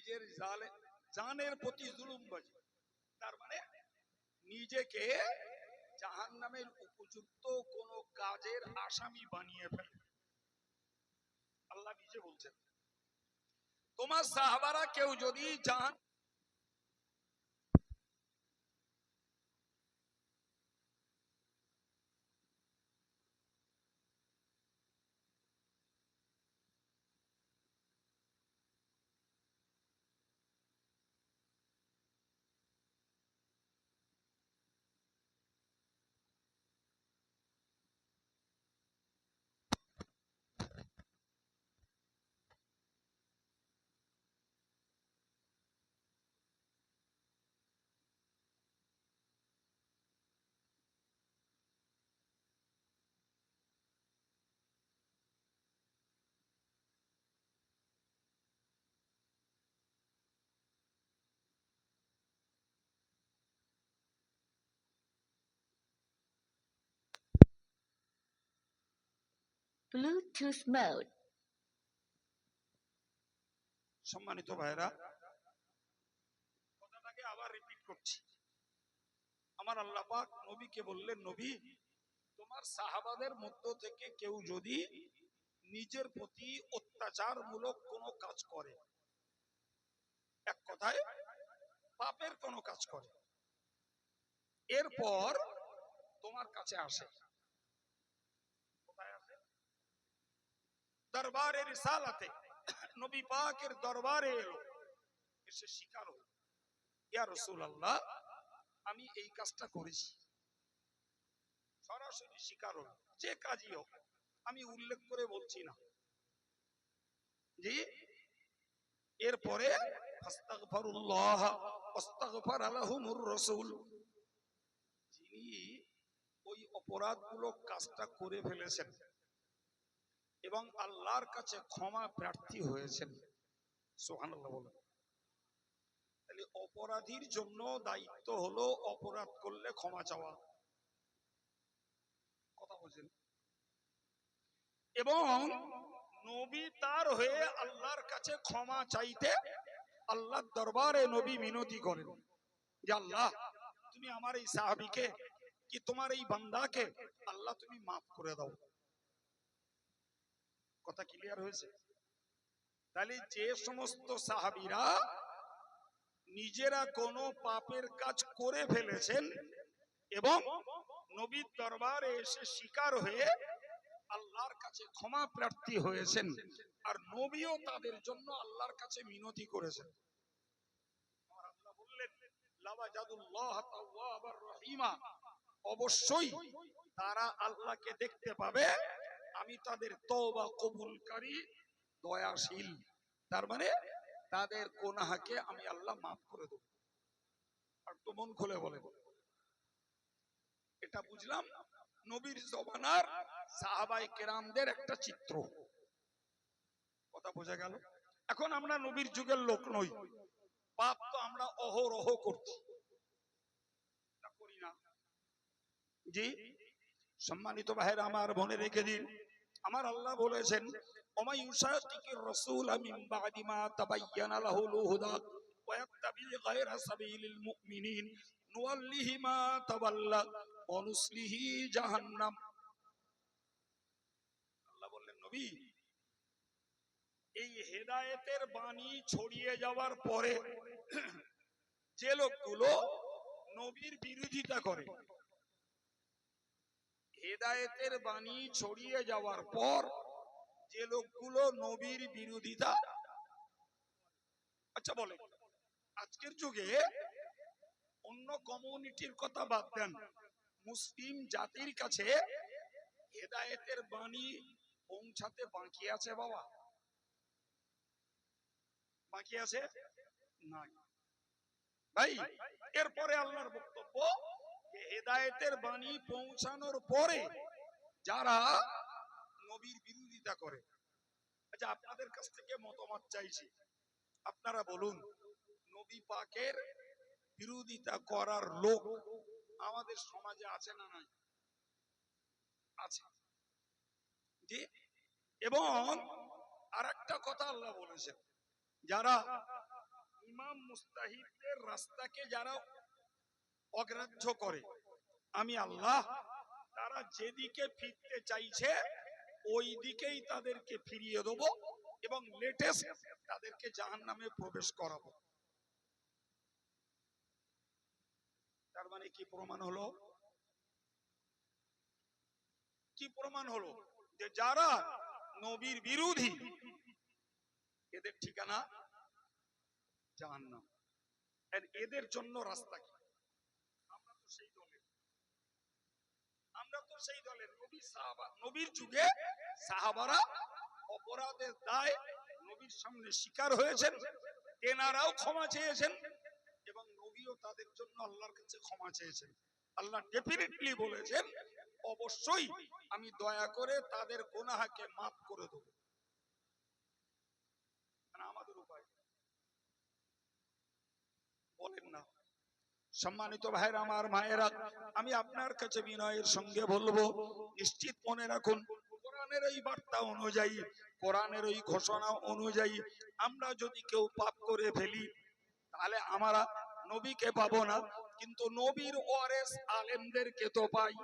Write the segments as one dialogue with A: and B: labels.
A: নিজের জানের প্রতি জুলুমবাজি, তার মানে নিজেকে জাহান্নামের উপযুক্ত কোন কাজের আসামি বানিয়ে ফেলে। আল্লাহ নিজে বলছেন, তোমার সাহাবারা কেউ যদি জাহান
B: Bluetooth mode.
A: সম্মানিত ভাইরা, কথাটাকে আবার রিপিট করছি। আমার আল্লাহ পাক নবীকে বললেন, নবী তোমার সাহাবাদের মধ্য থেকে কেউ যদি নিজের প্রতি অত্যাচারমূলক কোনো কাজ করে, এক কথায় পাপের কোনো কাজ করে, এরপর তোমার কাছে আসে, কোথায় আসে? দরবারে রিসালাতে, নবী পাকের দরবারে এলো, এসে স্বীকার হলো, ইয়া রাসূলুল্লাহ আমি এই কাজটা করেছি, সরাসরি স্বীকার হলো, যে কাজই হোক, আমি উল্লেখ করে বলছি না জি। এরপরে আস্তাগফিরুল্লাহ ওয়াস্তাগফার লাহুমুর রাসূল, যিনি ওই অপরাধগুলো কাজটা করে ফেলেছেন এবং আল্লাহর কাছে ক্ষমা প্রার্থী হয়েছেন, সুবহানাল্লাহ বলেন। তাহলে অপরাধীর জন্য দায়িত্ব হলো অপরাধ করলে ক্ষমা চাওয়া, কথা বলছেন, এবং নবী তার হয়ে আল্লাহর কাছে ক্ষমা চাইতে আল্লাহর দরবারে নবী মিনতি করেন যে আল্লাহ তুমি আমার এই সাহাবীকে কি তোমার এই বান্দাকে আল্লাহ তুমি মাফ করে দাও। কথা ক্লিয়ার হয়েছে? তাহলে যে সমস্ত সাহাবীরা নিজেরা কোনো পাপের কাজ করে ফেলেছেন এবং নবীর দরবারে এসে স্বীকার হয়ে আল্লাহর কাছে ক্ষমা প্রার্থী হয়েছেন, আর নবীও তাদের জন্য আল্লাহর কাছে মিনতি করেছেন, আমার আল্লাহ বললেন লাওয়াজাদুল্লাহ তাওয়াবার রহিমা, অবশ্যই তারা আল্লাহকে দেখতে পাবে, আমি তাদের তওবা কবুলকারী দয়াশীল, তার মানে তাদের গুনাহকে আমি আল্লাহ মাফ করে দেব। আর তো মন খুলে বলে, এটা বুঝলাম নবীর জমানার সাহাবায়ে কেরামদের একটা চিত্র, কথা বোঝা গেল। এখন আমরা নবীর যুগের লোক নই, পাপ তো আমরা অহরহ করছি, করি না জি। সম্মানিত ভাইরা আমার, মনে রেখে দিন, আমার আল্লাহ বলেছেন ওমা ইউশাকিকির রাসূল মিন বাদি মা তাবায়্যানা লাহুল হুদা ওয়া ইয়াত্তাবি গায়রা সাবিলিল মুমিনিন নুওয়াল্লিহি মা তাওয়াল্লা ওয়া নুসলিহি জাহান্নাম। আল্লাহ বললেন নবী, এই হেদায়েতের বাণী ছড়িয়ে যাওয়ার পরে যে লোকগুলো নবীর বিরোধিতা করে, হেদায়েতের বাণী ছড়িয়ে যাওয়ার পর যে লোকগুলো নবীর বিরোধিতা, আচ্ছা বলে আজকের যুগে অন্য কমিউনিটির কথা বাদ দেন, মুসলিম জাতির কাছে হেদায়েতের বাণী পৌঁছাতে বাকি আছে বাবা? বাকি আছে নাই ভাই। এরপরে আল্লাহর বক্তব্য যে হেদায়েতের বাণী পৌঁছানোর পরে যারা নবীর বিরোধিতা করে, আচ্ছা আপনাদের কাছ থেকে মতামত চাইছি, আপনারা বলুন নবী পাকের বিরোধিতা করার লোক আমাদের সমাজে আছে না নাই? আছে জি। এবং আরেকটা কথা আল্লাহ বলেছেন, যারা ইমাম মুস্তাহিদের রাস্তাকে যারা অগ্রাহ্য করে, আমি আল্লাহ তারা যেদিকে ফিরতে চাইছে ওই দিকেই তাদেরকে ফিরিয়ে দেব এবং লেটেস্ট তাদেরকে জাহান্নামে প্রবেশ করাবো। তার মানে কি প্রমাণ হলো? কি প্রমাণ হলো? যে যারা নবীর বিরোধী এদের ঠিকানা জাহান্নাম। এদের জন্য রাস্তা কি? আমরা তো সেই দলের নবীর যুগে সাহাবারা অপরাধের দায় নবীর সামনে স্বীকার হয়েছেন, তেনারাও ক্ষমা চেয়েছেন এবং নবীও তাদের জন্য আল্লাহর কাছে ক্ষমা চেয়েছেন। আল্লাহ ডেফিনেটলি বলেছেন অবশ্যই আমি দয়া করে তাদের গুনাহকে মাফ করে দেব। আমাদের উপায় বলেন না। সম্মানিত ভাইরা আমার, মায়েরা, আমি আপনার কাছে বিনয়ের সঙ্গে বলবো, নিশ্চিত মনে রাখুন কোরআনের এই বার্তা অনুযায়ী, কোরআনের ওই ঘোষণা অনুযায়ী আমরা যদি কেউ পাপ করে ফেলি তাহলে আমরা নবীকে পাবো না, কিন্তু নবীর ওয়ারেস আলেমদেরকে তো পাই।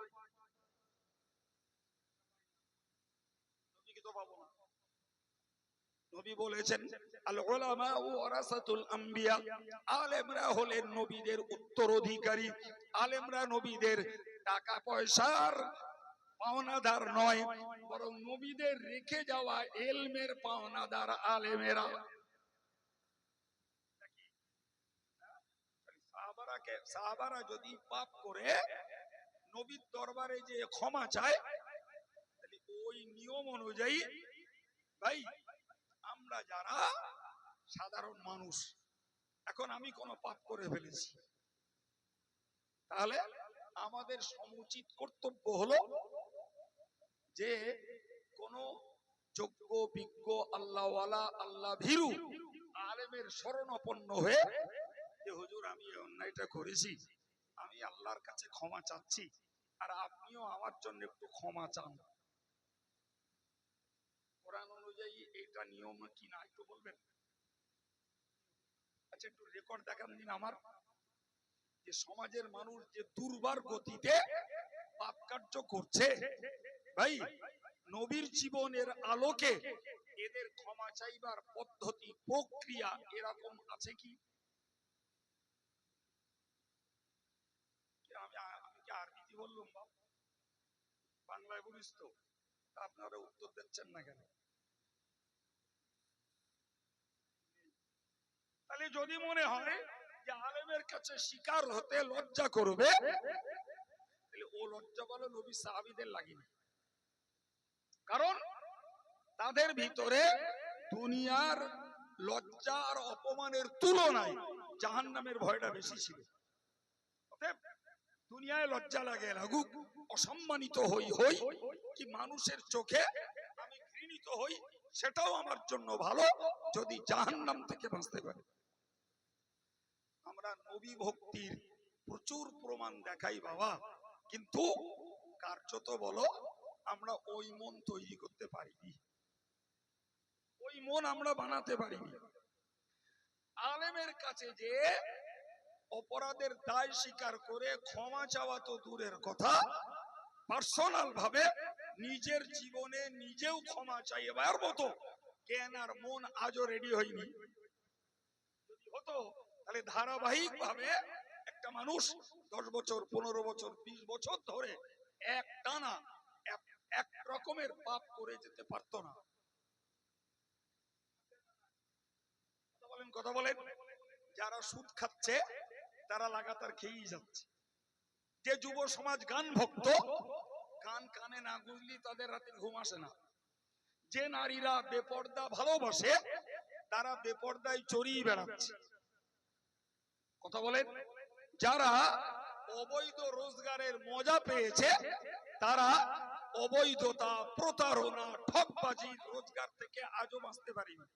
A: নবীকে তো পাবো না। নবী বলেছেন আল উলামা ওয়ারাসাতুল আম্বিয়া, আলেমরা হলেন নবীদের উত্তরাধিকারী। আলেমরা নবীদের টাকা পয়সার পাওনাদার নয়, বরং নবীদের রেখে যাওয়া ইলমের পাওনাদার আলেমেরা। সাহাবারা যদি পাপ করে নবীর দরবারে যে ক্ষমা চায়, তাহলে ওই নিয়ম অনুযায়ী ভাই আমরা যারা সাধারণ মানুষ, এখন আমি কোনো পাপ করে ফেলেছি, তাহলে আমাদের সমুচিত কর্তব্য হলো যে কোন যোগ্য বিজ্ঞ আল্লাহওয়ালা আল্লাহ ভীরু আলেমের শরণাপন্ন হয়ে যে হুজুর আমি এই অন্যায়টা করেছি, আমি আল্লাহর কাছে ক্ষমা চাচ্ছি, আর আপনিও আমার জন্য একটু ক্ষমা চান। কোরআন অনুযায়ী এইটা নিয়ম কি না একটু বলবেন? আচ্ছা একটু রেকর্ড দেখান দিন আমার, যে সমাজের মানুষ যে দুর্বার গতিতে পাপ কার্য করছে, ভাই নবীর জীবনের আলোকে এদের ক্ষমা চাইবার পদ্ধতি প্রক্রিয়া এরকম আছে কি? আমি কি আরবিতে বললাম? বাংলায় বলিস তো, আপনারা উত্তর দিচ্ছেন না কেন? তাহলে যদি মনে হয় যে আলেমের কাছে স্বীকার হতে লজ্জা করবে, তাহলে ও লজ্জা বলো নবী সাহাবীদের লাগেনি। কারণ তাদের ভিতরে দুনিয়ার লজ্জা আর অপমানের তুলনায় জাহান্নামের ভয়টা বেশি ছিল। দুনিয়ায় লজ্জা লাগে লাগুক, অসম্মানিত হই হই, কি মানুষের চোখে আমি ঘৃণিত হই, সেটাও আমার জন্য ভালো যদি জাহান্নাম থেকে বাঁচতে পারি। আমরা নবী ভক্তির প্রচুর প্রমাণ দেখাই বাবা, কিন্তু কার্যত বলো আমরা ওই মন তৈরি করতে পারিনি, ওই মন আমরা বানাতে পারিনি। আলেমের কাছে যে অপরাধের দায় স্বীকার করে ক্ষমা চাওয়া তো দূরের কথা, পার্সোনাল ভাবে নিজের জীবনে নিজেও ক্ষমা চাইবার মতো জ্ঞান আর মন আজও রেডি হয়নি। যদি হতো তাহলে ধারাবাহিক ভাবে একটা মানুষ 10 বছর 15 বছর 20 বছর ধরে এক টানা এক রকমের পাপ করে যেতে পারতো না। কথা বলেন। যারা সুদ খাচ্ছে তারা লাগাতার খেয়েই যাচ্ছে। যে যুব সমাজ গান ভক্ত, গান কানে না গুজলি তাদের রাতে ঘুম আসে না। যে নারীরা বেপর্দা ভালোবাসে তারা বেপর্দায় চড়িয়ে বেড়াচ্ছে। কথা বলেন। যারা অবৈধ রোজগারের মজা পেয়েছে তারা অবৈধতা, প্রতারণা, ঠকবাজি রোজগার থেকে আজও বাঁচতে পারেনি,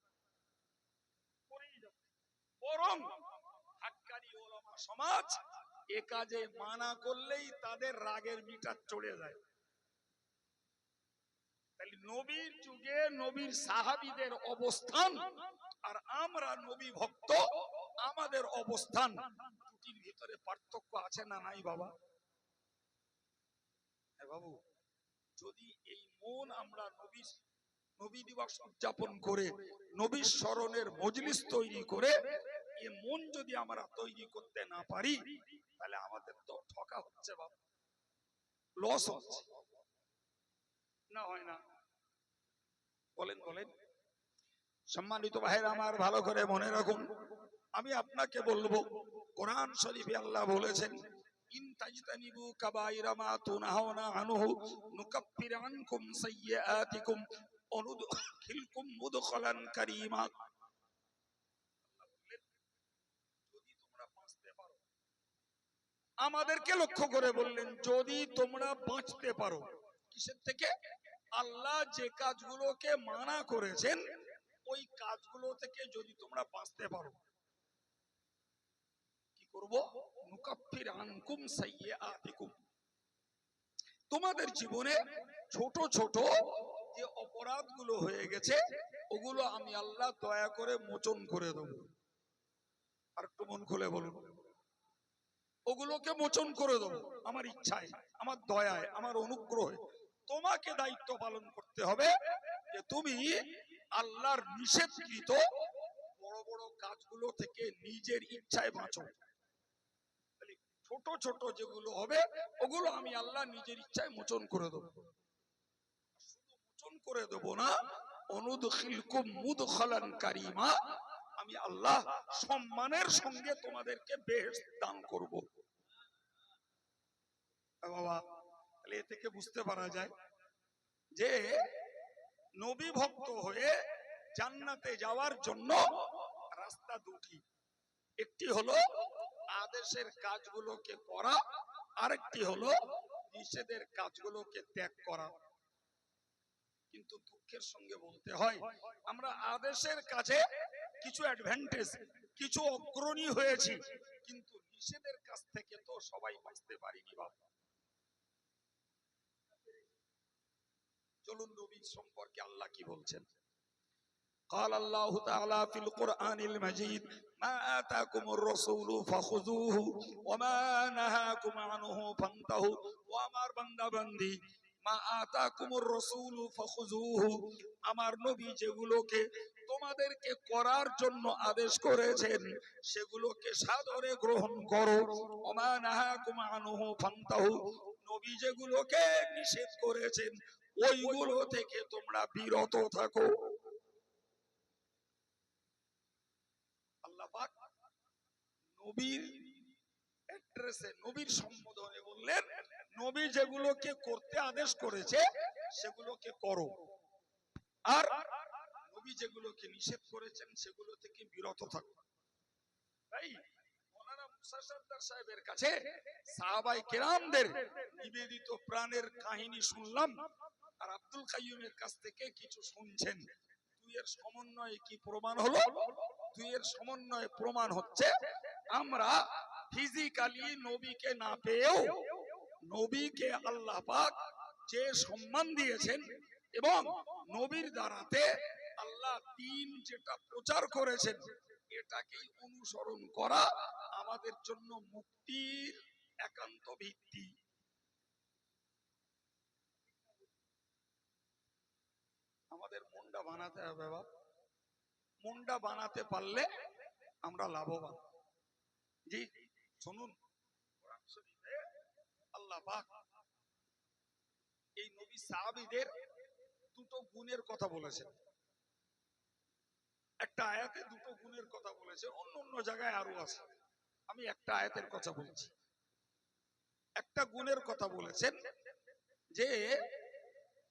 A: বরং হাক্কানি ওলামা সমাজ এ কাজে মানা করলেই তাদের রাগের মিটার চড়ে যায়। তাহলে নবীর যুগে নবীর সাহাবীদের অবস্থান আর আমরা নবী ভক্ত আমাদের অবস্থান দুটির ভিতরে পার্থক্য আছে না নাই বাবা? বাবু, যদি এই মন আমরা নবী দিবস উদযাপন করে নবীর স্মরণের মজলিস তৈরি করে এই মন যদি আমরা তৈরি করতে না পারি, তাহলে আমাদের তো ঠকা হচ্ছে বাবা, লস হচ্ছে না, হয় না? বলেন বলেন। সম্মানিত ভাইরা আমার, ভালো করে মনে রাখুন, আমি আপনাকে বলবো, কোরআন শরীফে আল্লাহ বলেছেন, ইন তাজতানিবু কাবাইরা মা তুনহাউনা আনহু নুকাফির আনকুম সাইয়্যাতিকুম ওয়া নুদখিলকুম মুদখালান কারীমা। যদি তোমরা বাঁচতে পারো, আমাদেরকে লক্ষ্য করে বললেন, যদি তোমরা বাঁচতে পারো কিসের থেকে? আল্লাহ যে কাজগুলোকে মানা করেছেন ওই কাজগুলো থেকে যদি তোমরা বাঁচতে পারো, কি করব? নুকাফির আনকুম সাইয়্যাতিকুম, তোমাদের জীবনে ছোট ছোট যে অপরাধগুলো হয়ে গেছে ওগুলো আমি আল্লাহ দয়া করে মোচন করে দেব। আর একটু মন খুলে বলুন, ওগুলোকে মোচন করে দেব আমার ইচ্ছায়, আমার দয়ায়, আমার অনুগ্রহে। তোমাকে দায়িত্ব পালন করতে হবে যে তুমি আল্লাহর নিষেধকৃত বড় বড় কাজগুলো থেকে নিজের ইচ্ছায় বাঁচো। ছোট ছোট যেগুলো হবে ওগুলো আমি আল্লাহ নিজের ইচ্ছায় মোচন করে দেবো। শুধু মোচন করে দেবো না, অনুদখিলকুম মুদখালান কারীমা, আমি আল্লাহ সম্মানের সঙ্গে তোমাদেরকে বেহেশত দান করব। বাবা, তাহলে এ থেকে বুঝতে পারা যায় যে নবী ভক্ত হয়ে জান্নাতে যাওয়ার জন্য রাস্তা দুটি, একটি হলো আদেশের কাজগুলোকে করা, আরেকটি হলো নিষেধের কাজগুলোকে ত্যাগ করা। কিন্তু দুঃখের সঙ্গে বলতে হয়, আমরা আদেশের কাজে কিছু অ্যাডভান্টেজ, কিছু অগ্রণী হয়েছি, কিন্তু নিষেধের কাছ থেকে তো সবাই বাঁচতে পারিনি বাবা। চলুন নবী সম্পর্কে আল্লাহ কি বলছেন। قال الله تعالى في القرآن المجيد ما آتاكم الرسول فخذوه وما نهاكم عنه فانتهوا। وامر বান্দা বান্দি, মা আতাকুমুর রাসূলু ফাখুযুহু, আমার নবী যেগুলোকে তোমাদেরকে করার জন্য আদেশ করেছেন সেগুলোকে সাদরে গ্রহণ করো। ওমা নাহাকুম আনহু ফান্তাহু, নবী যেগুলোকে নিষেধ করেছেন ওইগুলো থেকে তোমরা বিরত থাকো। আল্লাহ পাক নবীর অ্যাড্রেসে, নবীর সম্বোধনে বললেন, নবী যেগুলোকে করতে আদেশ করেছে সেগুলোকে করো, আর নবী যেগুলোকে নিষেধ করেছেন সেগুলো থেকে বিরত থাকো। তাই মওলানা মুসা সরদার সাহেবের কাছে সাহাবায়ে কেরামদের নিবেদিত প্রাণের কাহিনী শুনলাম, আর আব্দুল কাইয়ুমের কাছ থেকে কিছু শুনছেন। দুইয়ের সমন্বয়ে কি প্রমাণ হলো? দুইয়ের সমন্বয়ে প্রমাণ হচ্ছে আমরা ফিজিক্যালি নবীকে না পেয়েও নবীকে আল্লাহ পাক যে সম্মান দিয়েছেন এবং নবীর দ্বারাতে আল্লাহ দ্বীন যেটা প্রচার করেছেন এটাকেই অনুসরণ করা আমাদের জন্য মুক্তির একান্ত ভিত্তি। আমাদের মনটা বানাতে হবে বাবা, মনটা বানাতে পারলে আমরা লাভবান। জি শুনুন, কোরআন শরীফে আল্লাহ পাক এই নবী সাহাবীদের দুটো গুণের কথা বলেছেন। একটা আয়াতে দুটো গুণের কথা বলেছেন, অন্য অন্য জায়গায় আরো আছে, আমি একটা আয়াতের কথা বলছি। একটা গুণের কথা বলেছেন যে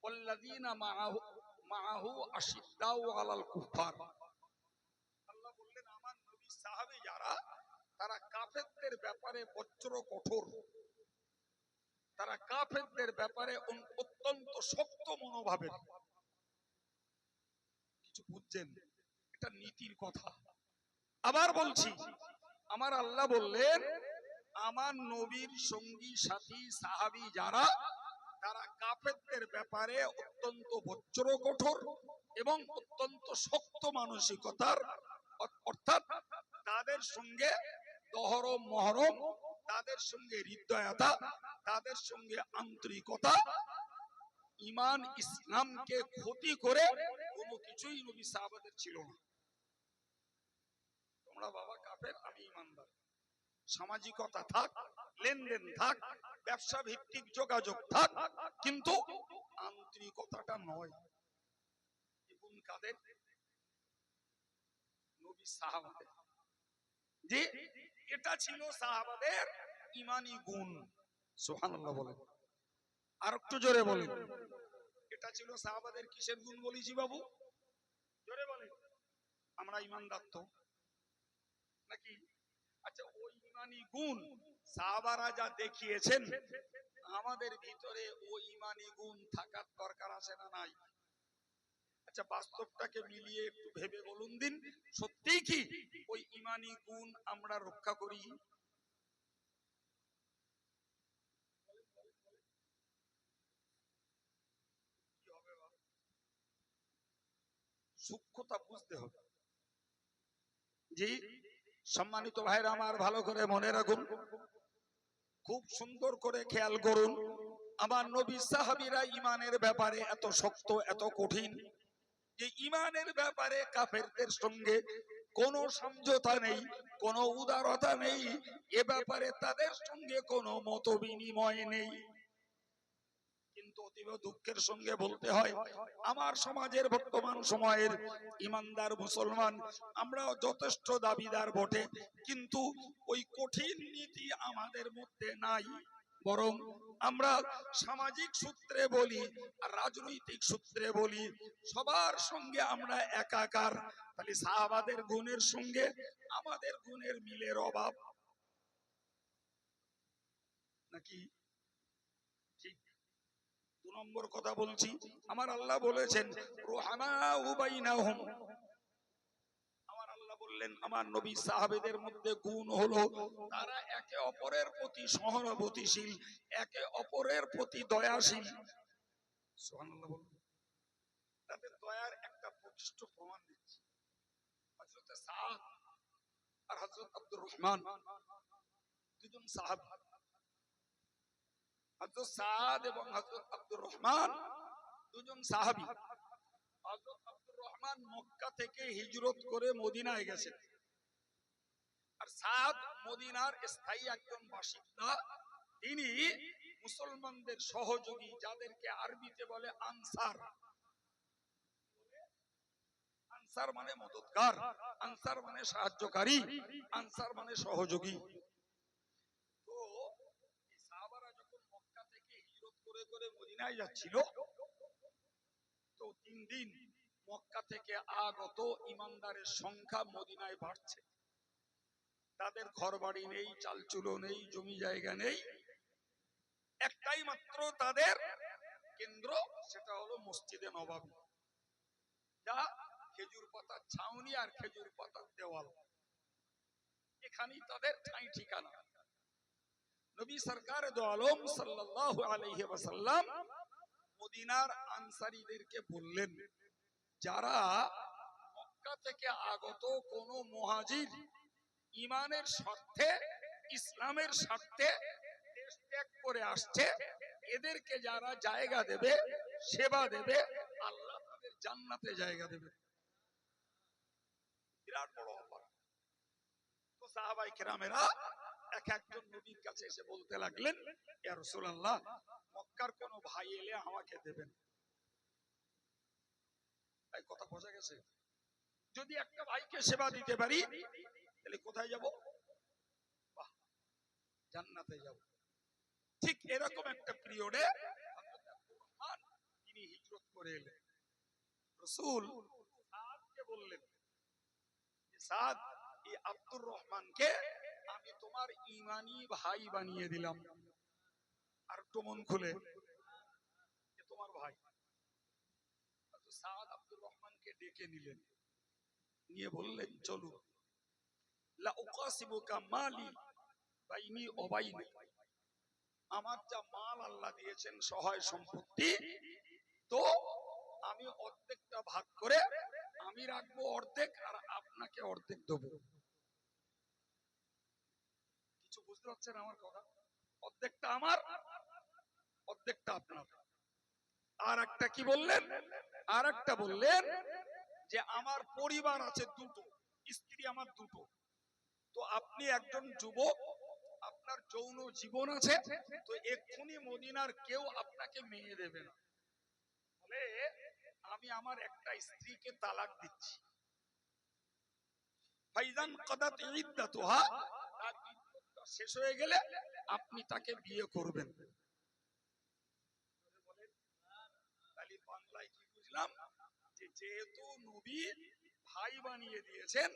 A: ওয়াল্লাযীনা মাআহু আশিদ্দাউ আলাল কুফার, আল্লাহ বললেন আমার নবী সাহাবী যারা তারা কাফেরদের ব্যাপারে বজ্র কঠোর, তারা কাফেরদের ব্যাপারে অত্যন্ত শক্ত মনোভাবের। কিছু বুঝছেন? এটা নীতির কথা। আবার বলছি, আমার আল্লাহ বললেন আমার নবীর সঙ্গী সাথী সাহাবী যারা তারা কাফেরদের ব্যাপারে অত্যন্ত বজ্র কঠোর এবং অত্যন্ত শক্ত মানসিকতার, অর্থাৎ তাদের সঙ্গে দহরম মহরম, তাদের সঙ্গে হৃদয়তা, তাদের সঙ্গে আন্তরিকতা, ইমান ইসলামকে ক্ষতি করে কোনো কিছুই নবী সাহাবাদের ছিল না। তোমরা বাবা কাফের, আমি ইমানদার, সামাজিকতা থাক, লেনদেন থাক, ব্যবসা ভিত্তিক যোগাযোগ থাক, কিন্তু আন্তরিকতাটা নয়। ইবন কাদের নবী সাহাবাদের, যে এটা ছিল সাহাবাদের ঈমানী গুণ। সুবহানাল্লাহ বলেন, আর একটু জোরে বলেন, এটা ছিল সাহাবাদের কিসের গুণ বলেছি বাবু? জোরে বলেন। আমরা ঈমানদার তো নাকি? আচ্ছা, ওই ঈমানী গুণ সাহাবারা যা দেখিয়েছেন, আমাদের ভিতরে ওই ঈমানী গুণ থাকার দরকার আছে না নাই? আচ্ছা, বাস্তবটাকে মিলিয়ে একটু ভেবে বলুন দিন, সত্যিই কি ওই ঈমানী গুণ আমরা রক্ষা করি? সূক্ষ্মতা বুঝতে হবে। জি, সম্মানিত ভাইরা আমার, ভালো করে মনে রাখুন, খুব সুন্দর করে খেয়াল করুন। আমার নবী সাহাবীরা ঈমানের ব্যাপারে এত শক্ত, এত কঠিন, যে ঈমানের ব্যাপারে কাফেরদের সঙ্গে কোনো সমঝোতা নেই, কোনো উদারতা নেই, এ ব্যাপারে তাদের সঙ্গে কোনো মত বিনিময় নেই। কিন্তু অতীব দুঃখের সঙ্গে বলতে হয়, আমার সমাজের বর্তমান সময়ের ইমানদার মুসলমান আমরা যথেষ্ট দাবিদার বটে, কিন্তু ওই কঠিন নীতি আমাদের মধ্যে নাই। বরং আমরা সামাজিক সূত্রে বলি আর রাজনৈতিক সূত্রে বলি, সবার সঙ্গে আমরা একাকার। তাহলে সাহাবাদের গুণের সঙ্গে আমাদের গুণের মিলের অভাব নাকি? দু নম্বর কথা বলছি, আমার আল্লাহ বলেছেন রুহামাউ বাইনাহুম। আমার আল্লাহ বললেন আমার নবী সাহাবেদের মধ্যে গুণ হলো তারা একে অপরের প্রতি সহানুভূতিশীল, একে অপরের প্রতি দয়াশীল। সুবহানাল্লাহ বলুন। তাদের দয়ার একটা প্রকৃষ্ট প্রমাণ দিচ্ছি। হযরত সাদ আর হযরত আব্দুর রহমান, দুজন সাহাবী। হযরত সাদ এবং হযরত আব্দুর রহমান দুজন সাহাবী। হযরত আব্দুর রহমান মক্কা থেকে হিজরত করে মদিনায় গেছেন, আর সাদ মদিনার স্থায়ী একজন বাসিন্দা। তিনি মুসলমানদের সহযোগী, যাদেরকে আরবিতে বলে আনসার। আনসার মানে মদদগার, আনসার মানে সাহায্যকারী, আনসার মানে সহযোগী। তো এই সাহাবারা যখন মক্কা থেকে হিজরত করে করে মদিনায় যাচ্ছিল, তো দিন দিন মক্কা থেকে আগত ইমানদারের সংখ্যা মদিনায় বাড়ছে। তাদের ঘর বাড়ি নেই, চালচুলো নেই, জমি জায়গা নেই, একটাই মাত্র তাদের কেন্দ্র, সেটা হলো মসজিদে নববী, যা খেজুর পাতার ছাউনি আর খেজুর পাতার দেওয়াল। এখানেই তাদের ঠাঁই ঠিকানা। নবী সরকার দো আলম সাল্লাল্লাহু আলাইহি ওয়াসাল্লাম মদিনার আনসারীদেরকে বললেন, যারা মক্কা থেকে আগত কোন মুহাজির ঈমানের স্বার্থে, ইসলামের স্বার্থে দেশ ত্যাগ করে আসছে, এদেরকে যারা জায়গা দেবে, সেবা দেবে, আল্লাহ তাদের জান্নাতে জায়গা দেবে। বিরাট বড় অফার। তো সাহাবায়ে কেরামেরা এক একজন নবীর কাছে এসে বলতে লাগলেন, ইয়া রাসূলুল্লাহ, মক্কার কোন ভাই এলে আমাকে দেবেন। এই কথা বোঝা গেছে? যদি একটা ভাইকে সেবা দিতে পারি, তাহলে কোথায় যাব? বাহ, জান্নাতে যাব। ঠিক এরকম একটা পিরিয়ডে হযরত আব্দুর রহমান তিনি হিজরত করে এলেন। রাসূল সাদকে বললেন, সাদ, এই আব্দুর রহমানকে আমি তোমার ঈমানী ভাই বানিয়ে দিলাম। আর একটু মন খুলে, তোমার ভাই। সাদ আব্দুর রহমানকে ডেকে নিলেন, নিয়ে বললেন, চলো, লা উকাসিবুকা মালি বাইনি ওয়া বাইনি। আমার যা মাল আল্লাহ দিয়েছেন, সহায় সম্পত্তি, তো আমি অর্ধেকটা ভাগ করে আমি রাখবো অর্ধেক, আর আপনাকে অর্ধেক দেবো। বুঝতে পারছেন আমার কথা? অর্ধেকটা আমার, অর্ধেকটা আপনার। আর একটা কি বললেন? আর একটা বললেন যে আমার পরিবার আছে দুটো, স্ত্রী আমার দুটো। তো আপনি একজন যুবক, আপনার যৌন জীবন আছে, তো এক্ষুনি মদিনার কেউ আপনাকে মেয়ে দেবে না। বলে আমি আমার একটা স্ত্রীকে তালাক দিচ্ছি। ফাইজান কাদাত ইদ্দাতুহা, তার ইদ্দতটা শেষ হয়ে গেলে আপনি তাকে বিয়ে করবেন। তাহলে বাংলায় কি বুঝলাম? যে যেহেতু নবী ভাই বানিয়ে দিয়েছেন,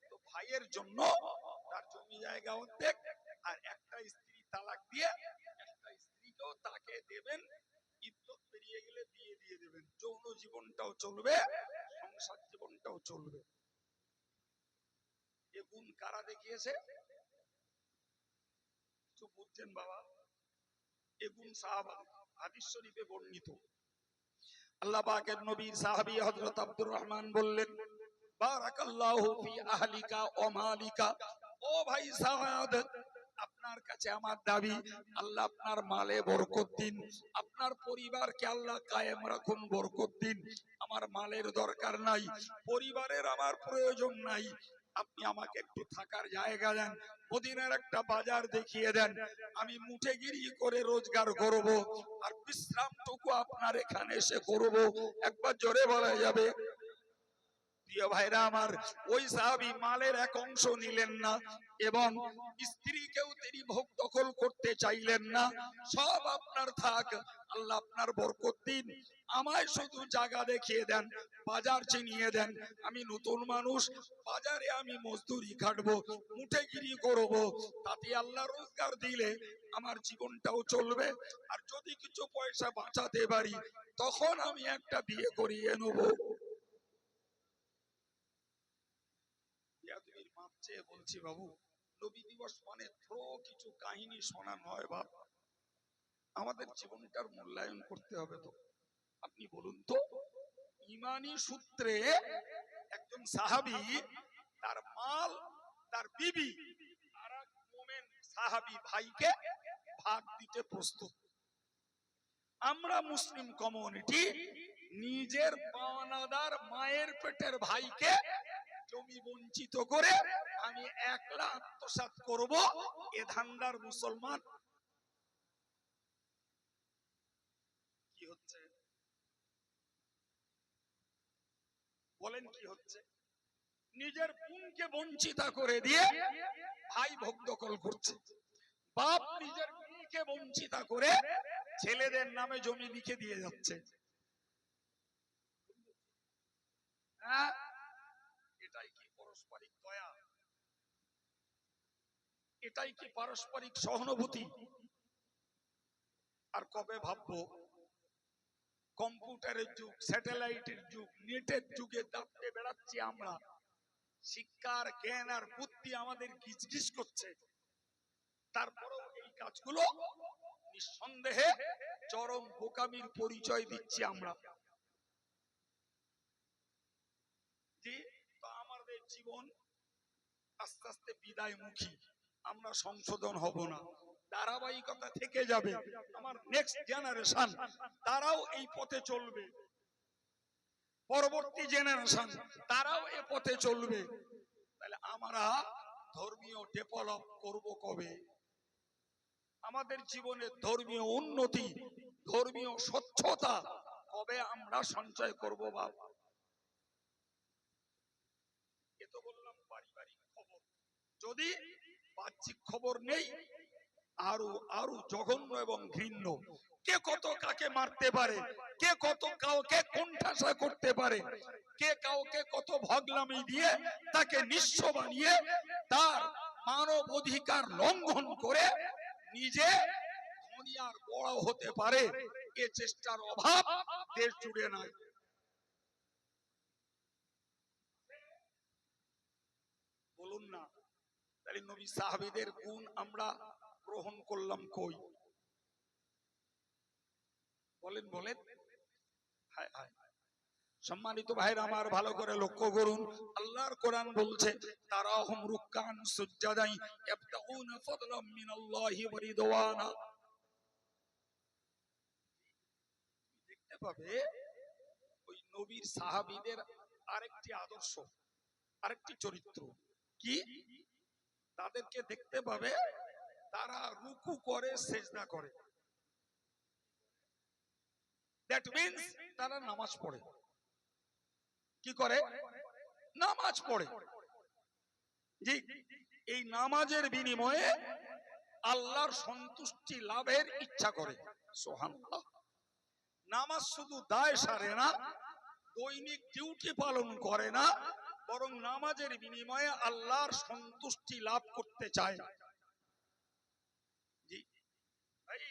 A: তো ভাইয়ের জন্য তার জমি জায়গা অর্ধেক, আর একটা স্ত্রী তালাক দিয়ে একটা স্ত্রীকেও তাকে দেবেন। ইদ্দত পেরিয়ে গেলে বিয়ে দিয়ে দেবেন। যৌন জীবনটাও চলবে, সংসার জীবনটাও চলবে। এ গুণ কারা দেখিয়েছে? কিছু বুঝছেন বাবা? এ গুণ সাহাবা, হাদিস শরীফে বর্ণিত। আল্লাহ পাকের নবীর সাহাবী হযরত আব্দুর রহমান বললেন, বারাকাল্লাহু ফি আহলিকা ওয়া মালিকা। ও ভাই সাদ, আপনার কাছে আমার দাবি, আল্লাহ আপনার মালে বরকত দিন, আপনার পরিবারকে আল্লাহ কায়েম রাখুন, বরকত দিন। আমার মালের দরকার নাই, পরিবারের আমার প্রয়োজন নাই, আপনি আমাকে একটু থাকার জায়গা দেন, মদিনার একটা বাজার দেখিয়ে দেন, আমি মুঠেগিরি করে রোজগার করব, আর বিশ্রামটুকু আপনার এখানে এসে করব। একবার জোরে বলা যাবে? প্রিয় ভাইরা আমার, ওই সাহাবী মালের এক অংশ নিলেন না এবং স্ত্রীকেও তিনি ভোগ দখল করতে চাইলেন না। সব আপনার থাক, আল্লাহ আপনার বরকত দিন, আমায় শুধু জায়গা দেখিয়ে দেন, বাজার চিনিয়ে দেন। আমি নতুন মানুষ, বাজারে আমি মজদুরি খাটবো, মুঠেগিরি করব, তাতে আল্লাহ রোজগার দিলে আমার জীবনটাও চলবে, আর যদি কিছু পয়সা বাঁচাতে পারি তখন আমি একটা বিয়ে করিয়ে নেব। বলছি বাবু, নবী দিবস মানে তো কিছু কাহিনী শোনা নয় বাপ, আমাদের জীবনটার মূল্যায়ন করতে হবে। তো আপনি বলুন তো, ইমানি সূত্রে একজন সাহাবী তার মাল, তার বিবি আর এক মুমিন সাহাবী ভাইকে ভাগ দিতে প্রস্তুত। আমরা মুসলিম কমিউনিটি নিজের পাওনাদার মায়ের পেটের ভাইকে জমি বঞ্চিত করে আমি একলা আত্মসাৎ করব, এ ধান্দার মুসলমান। কি হচ্ছে বলেন? কি হচ্ছে? নিজের বোনকে বঞ্চিতা করে দিয়ে ভাই ভোগ দখল করছে। বাপ নিজের মেয়েকে বঞ্চিতা করে ছেলেদের নামে জমি লিখে দিয়ে যাচ্ছে। হ্যাঁ, এটাই কি পারস্পরিক দয়া? এটাই কি পারস্পরিক সহানুভূতি? আর কবে ভাববো কম্পিউটারের যুগ, স্যাটেলাইটের যুগ, নেটের যুগে দাপটে বেড়াচ্ছি আমরা, শিক্ষার জ্ঞান আর বুদ্ধি আমাদের গিজগিজ করছে, তারপরেও এই কাজগুলো নিঃসন্দেহে চরম বোকামির পরিচয় দিচ্ছি আমরা। জি, তো আমাদের জীবন আস্তে আস্তে বিদায়মুখী, আমরা সংশোধন হব না, ধারাবাহিকতা থেকে যাবে। আমার নেক্সট জেনারেশন তারাও এই পথে চলবে, পরবর্তী জেনারেশন তারাও এ পথে চলবে। তাহলে আমরা ধর্মীয় ডেভেলপ করব কবে? আমাদের জীবনে ধর্মীয় উন্নতি, ধর্মীয় স্বচ্ছতা কবে আমরা সঞ্চয় করব বাবা? এ তো বললাম পারিবারিক খবর। যদি বাহ্যিক খবর নেই, আরো আরো জঘন্য এবং ঘৃণ্য, কে কত কাকে মারতে পারে, কে কত কাউকে কোণঠাসা করতে পারে, কে কাউকে কত ভগলামি দিয়ে তাকে নিঃস্ব বানিয়ে তার মানব অধিকার লঙ্ঘন করে নিজে ধনী আর বড় হতে পারে, এ চেষ্টার অভাব দেশ জুড়ে নাই। বলুন না, তাহলে নবী সাহাবীদের গুণ আমরা গ্রহণ করলাম কই? বলেন বলেন। হায় হায়, সম্মানিত ভাইরা আমার, ভালো করে লক্ষ্য করুন, আল্লাহর কোরআন বলছে তারাহুম রুকআন সুজদান ইয়াবতাগুনা ফাদলাম মিনাল্লাহি ওয়া রিদওয়ানা। দেখতে পাবে ওই নবীর সাহাবীদের আরেকটি আদর্শ, আরেকটি চরিত্র কি, তাদেরকে দেখতে পাবে তারা রুকু করে, সেজদা করে। দ্যাট মিন্স তারা নামাজ পড়ে। কি করে? নামাজ পড়ে। জি, এই নামাজের বিনিময়ে আল্লাহর সন্তুষ্টি লাভের ইচ্ছা করে। সুবহানাল্লাহ। নামাজ শুধু দায় সারে না, দৈনিক ডিউটি পালন করে না, বরং নামাজের বিনিময়ে আল্লাহর সন্তুষ্টি লাভ করতে চায়। জি ভাই,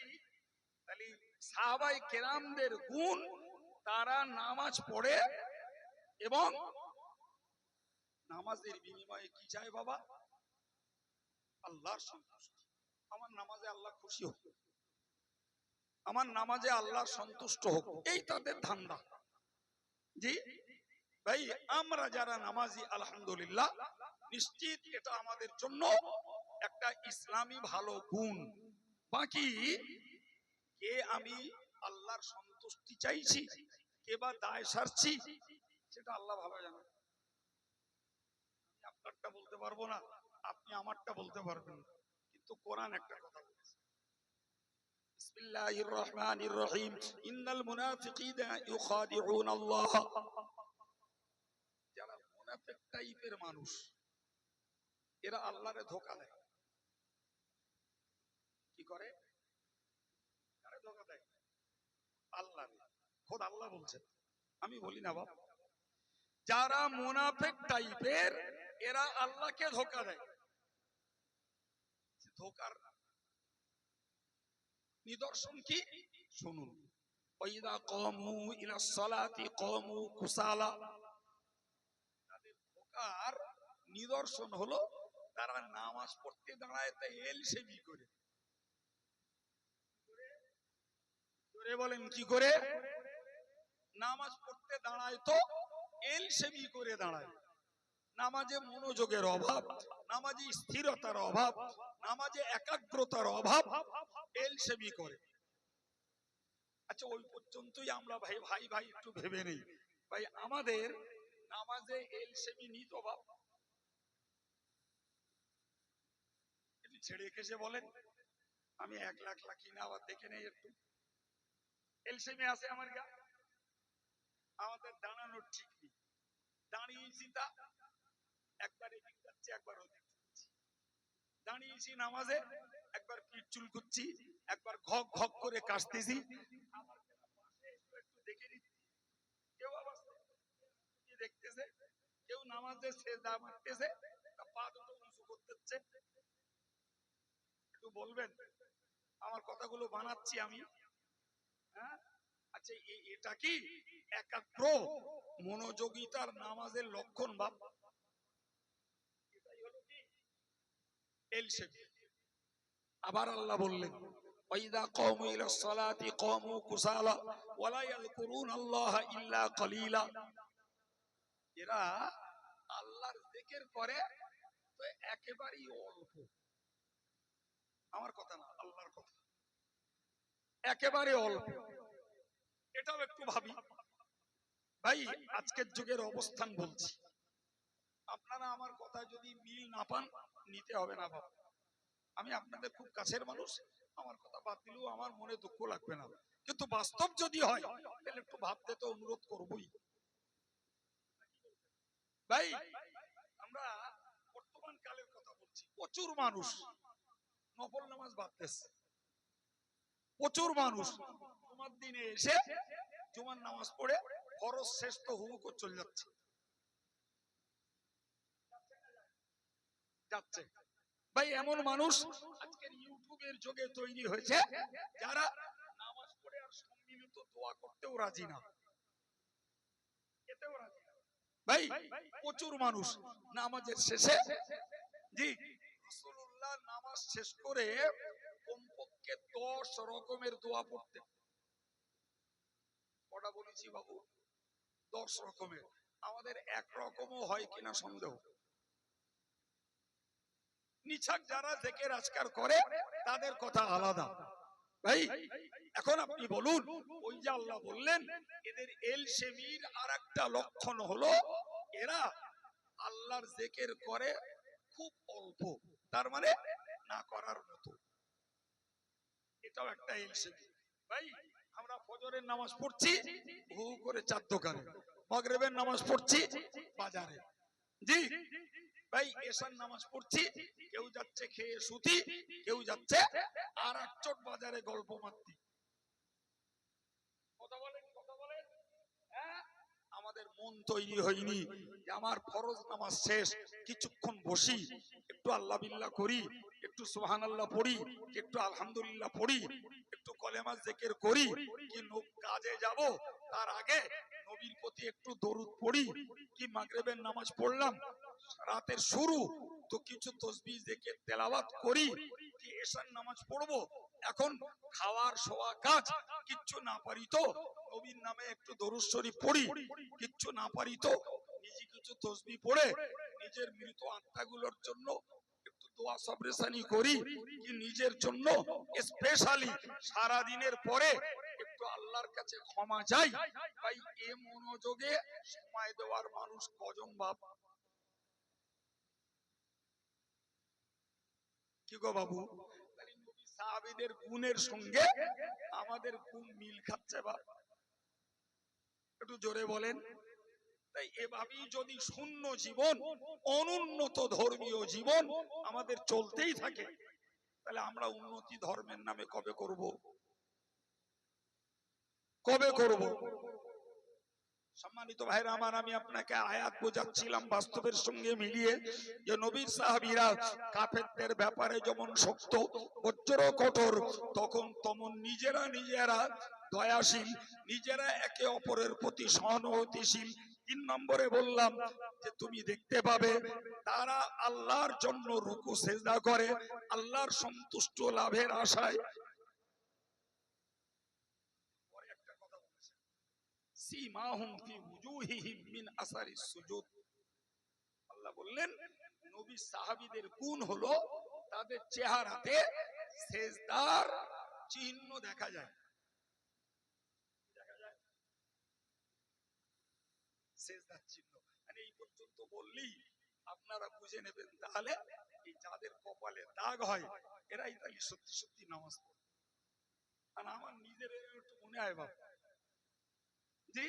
A: তাহলে সাহাবায়ে কেরামদের গুণ, তারা নামাজ পড়ে এবং নামাজের বিনিময়ে কি চায় বাবা? আল্লাহর সন্তুষ্টি। আমার নামাজে আল্লাহ খুশি হোক, আমার নামাজে আল্লাহ সন্তুষ্ট হোক, এই তাদের ধান্দা। জি ভাই, আমরা যারা নামাজি আলহামদুলিল্লাহ, নিশ্চিত এটা আমাদের জন্য একটা ইসলামী ভালো গুণ। বাকি কে আমি আল্লাহর সন্তুষ্টি চাইছি, কে বা দায় সারছি, সেটা আল্লাহ ভালো জানেন। আপনারটা বলতে পারবো না, আপনি আমারটা বলতে পারবেন, কিন্তু কোরআন একটা কথা বলেছে, বিসমিল্লাহির রহমানির রহিম, ইন্নাল মুনাফিকিনা ইউখাদিউনাল্লাহ। যারা মুনাফিক টাইপের মানুষ, এরা আল্লাহরে ধোঁকা দেয়। কি করে? কারে ধোঁকা দেয়? আল্লাহরে। খোদ আল্লাহ বলছেন, আমি বলি না বাবা। যারা মুনাফিক টাইপের, এরা আল্লাহকে ধোঁকা দেয়। ধোঁকার নিদর্শন কি? শুনুন, ওয়াইদা কামু ইলাস সালাতি কামু কুসালা। তাদের ধোঁকার নিদর্শন হলো তারা নামাজ পড়তে দাঁড়ায় তা এলসেমি করে। বলেন কি করে? নামাজ পড়তে দাঁড়ায় তো এলসেমি করে দাঁড়ায়। নামাজে মনোযোগের অভাব, নামাজে স্থিরতার অভাব, নামাজে একাগ্রতার অভাব, এলসেমি করে। আচ্ছা, ওই পর্যন্তই আমরা ভাই ভাই ভাই একটু ভেবে নেই ভাই, আমাদের নামাজে এলসেমি নিত বাপ, একটু ছেড়ে কেসে বলেন। আমি 1 লাখ লাখি না, আবার দেখে নেই একটু এলসেমি আছে আমার গা। আমাদের দাঁড়ানোর ঠিক নেই, দাঁড়িয়েছি তা একবার এদিক যাচ্ছে, একবার ওদিক যাচ্ছি। দাঁড়িয়েছি নামাজে, একবার পিঠ চুল করছি, একবার ঘক ঘক করে কাশতেছি, আবার পাশে একটু দেখে নিচ্ছি। কেউ আবার দেখতেছে, কেউ নামাজে সেজদা মারতেছে, পা দুটো উঁচু করতেছে। একটু বলবেন, আমার কথাগুলো বানাচ্ছি আমি, হ্যাঁ? আচ্ছা, এটা কি একাগ্র মনোযোগিতার নামাজের লক্ষণ বাপ? এটাই হলো কি এলসেমি। আবার আল্লাহ বললেন, ওয়াইদা কামু ইলাস সালাতি কামু কুসালা ওয়া লা ইয়াযকুরুনাল্লাহা ইল্লা কালিলা। এরা আল্লাহর জিকির করে তো একেবারেই অল্প। আমার কথা না, আল্লাহর কথা, একেবারে অল্প। এটাও একটু ভাবি ভাই, আজকের যুগের অবস্থান বলছি। আপনারা আমার কথা যদি মিল না পান, নিতে হবে না বাবা। আমি আপনাদের খুব কাছের মানুষ, আমার কথা বাদ দিলেও আমার মনে দুঃখ লাগবে না, কিন্তু বাস্তব যদি হয় তাহলে একটু ভাবতে তো অনুরোধ করবই ভাই। আমরা বর্তমান কালের কথা বলছি, প্রচুর মানুষ নফল নামাজ বাদতেছে, প্রচুর মানুষ জুমার দিনে এসে জুমার নামাজ পড়ে ফরজ শেষ তো হুকু করে চলে যাচ্ছে। যাচ্ছে ভাই, এমন মানুষ আজকের ইউটিউবের যুগে তৈরি হয়েছে, যারা নামাজ পড়ে আর সম্মিলিত দোয়া করতেও রাজি না, এতেও রাজি না ভাই। প্রচুর মানুষ নামাজের শেষে, জি, রাসূলুল্লাহ নামাজ শেষ করে কমপক্ষে 10 রকমের দোয়া পড়তেন। কটা বলেছি বাবু? 10 রকমের, আমাদের এক রকমও হয় কিনা সন্দেহ। নিছক যারা জিকির আজকার করে তাদের কথা আলাদা ভাই। এখন আপনি বলুন, ওই যে আল্লাহ বললেন এদের এলসেমির আরেকটা লক্ষণ হলো এরা আল্লাহর জিকির করে খুব অল্প, তার মানে না করার মতো। এটাও একটা এলসেমি ভাই। আমরা ফজরের নামাজ পড়ছি হু করে চার দোকানে, মাগরিবের নামাজ পড়ছি বাজারে, জি ভাই এশার নামাজ পড়ছি, কেউ যাচ্ছে খেয়ে সুতি, কেউ যাচ্ছে আর এক চোট বাজারে গল্প মারতি। কথা বলেন, কথা বলেন। হ্যাঁ, আমাদের মন তৈরি হয়নি যে আমার ফরজ নামাজ শেষ, কিছুক্ষণ বসি, একটু আল্লাহ বিল্লাহ করি, একটু সুবহানাল্লাহ পড়ি, একটু আলহামদুলিল্লাহ পড়ি, একটু কলেমা জিকির করি, কি কাজে যাব তার আগে নবীর প্রতি একটু দরুদ পড়ি, কি মাগরিবের নামাজ পড়লাম রাতের শুরু তো কিছু তাসবিহ জিকির তেলাওয়াত করি, কি এশার নামাজ পড়বো, এখন খাওয়ার শোয়া কাজ কিচ্ছু না পারি তো নবীর নামে একটু দরুদ শরীফ পড়ি, কিচ্ছু না পারি তো নিজে কিছু তাসবিহ পড়ে নিজের মৃত আত্মাগুলোর জন্য একটু দোয়া সবরেসানি করি, কি নিজের জন্য স্পেশালি সারা দিনের পরে একটু আল্লাহর কাছে ক্ষমা চাই। ভাই এ মনোযোগে সময় দেওয়ার মানুষ কজন বাপ? কি গো বাবু, সাহাবীদের গুণের সঙ্গে আমাদের গুণ মিল খাচ্ছে বাপ? একটু জোরে বলেন। তাই এভাবেই যদি শূন্য জীবন, অনুন্নত ধর্মীয় জীবন আমাদের চলতেই থাকে, তাহলে আমরা উন্নতি ধর্মের নামে কবে করব? কবে করব? সম্মানিত ভাইরা আমার, আমি আপনাকে আয়াত বোঝাচ্ছিলাম বাস্তবের সঙ্গে মিলিয়ে যে নবীর সাহাবীরা কাফেরদের ব্যাপারে যেমন শক্ত বজ্র কঠোর, তখন তেমন নিজেরা নিজেরা দয়াশীল, নিজেরা একে অপরের প্রতি সহানুভূতিশীল। 3 নম্বরে বললাম যে তুমি দেখতে পাবে তারা আল্লাহর জন্য রুকু সেজদা করে আল্লাহর সন্তুষ্ট লাভের আশায়। সীমাহুম ফি উজুহিহিম মিন আসারিস সুজুদ। আল্লাহ বললেন নবী সাহাবীদের গুণ হলো তাদের চেহারাতে সেজদার চিহ্ন দেখা যায়। সেজদার চিহ্ন মানে এই পর্যন্ত বললেই আপনারা বুঝে নেবেন, তাহলে এই যাদের কপালে দাগ হয় এরাই তাহলে সত্যি সত্যি নামাজ পড়ে। আর আমার নিজের একটু মনে হয় বাবা, জি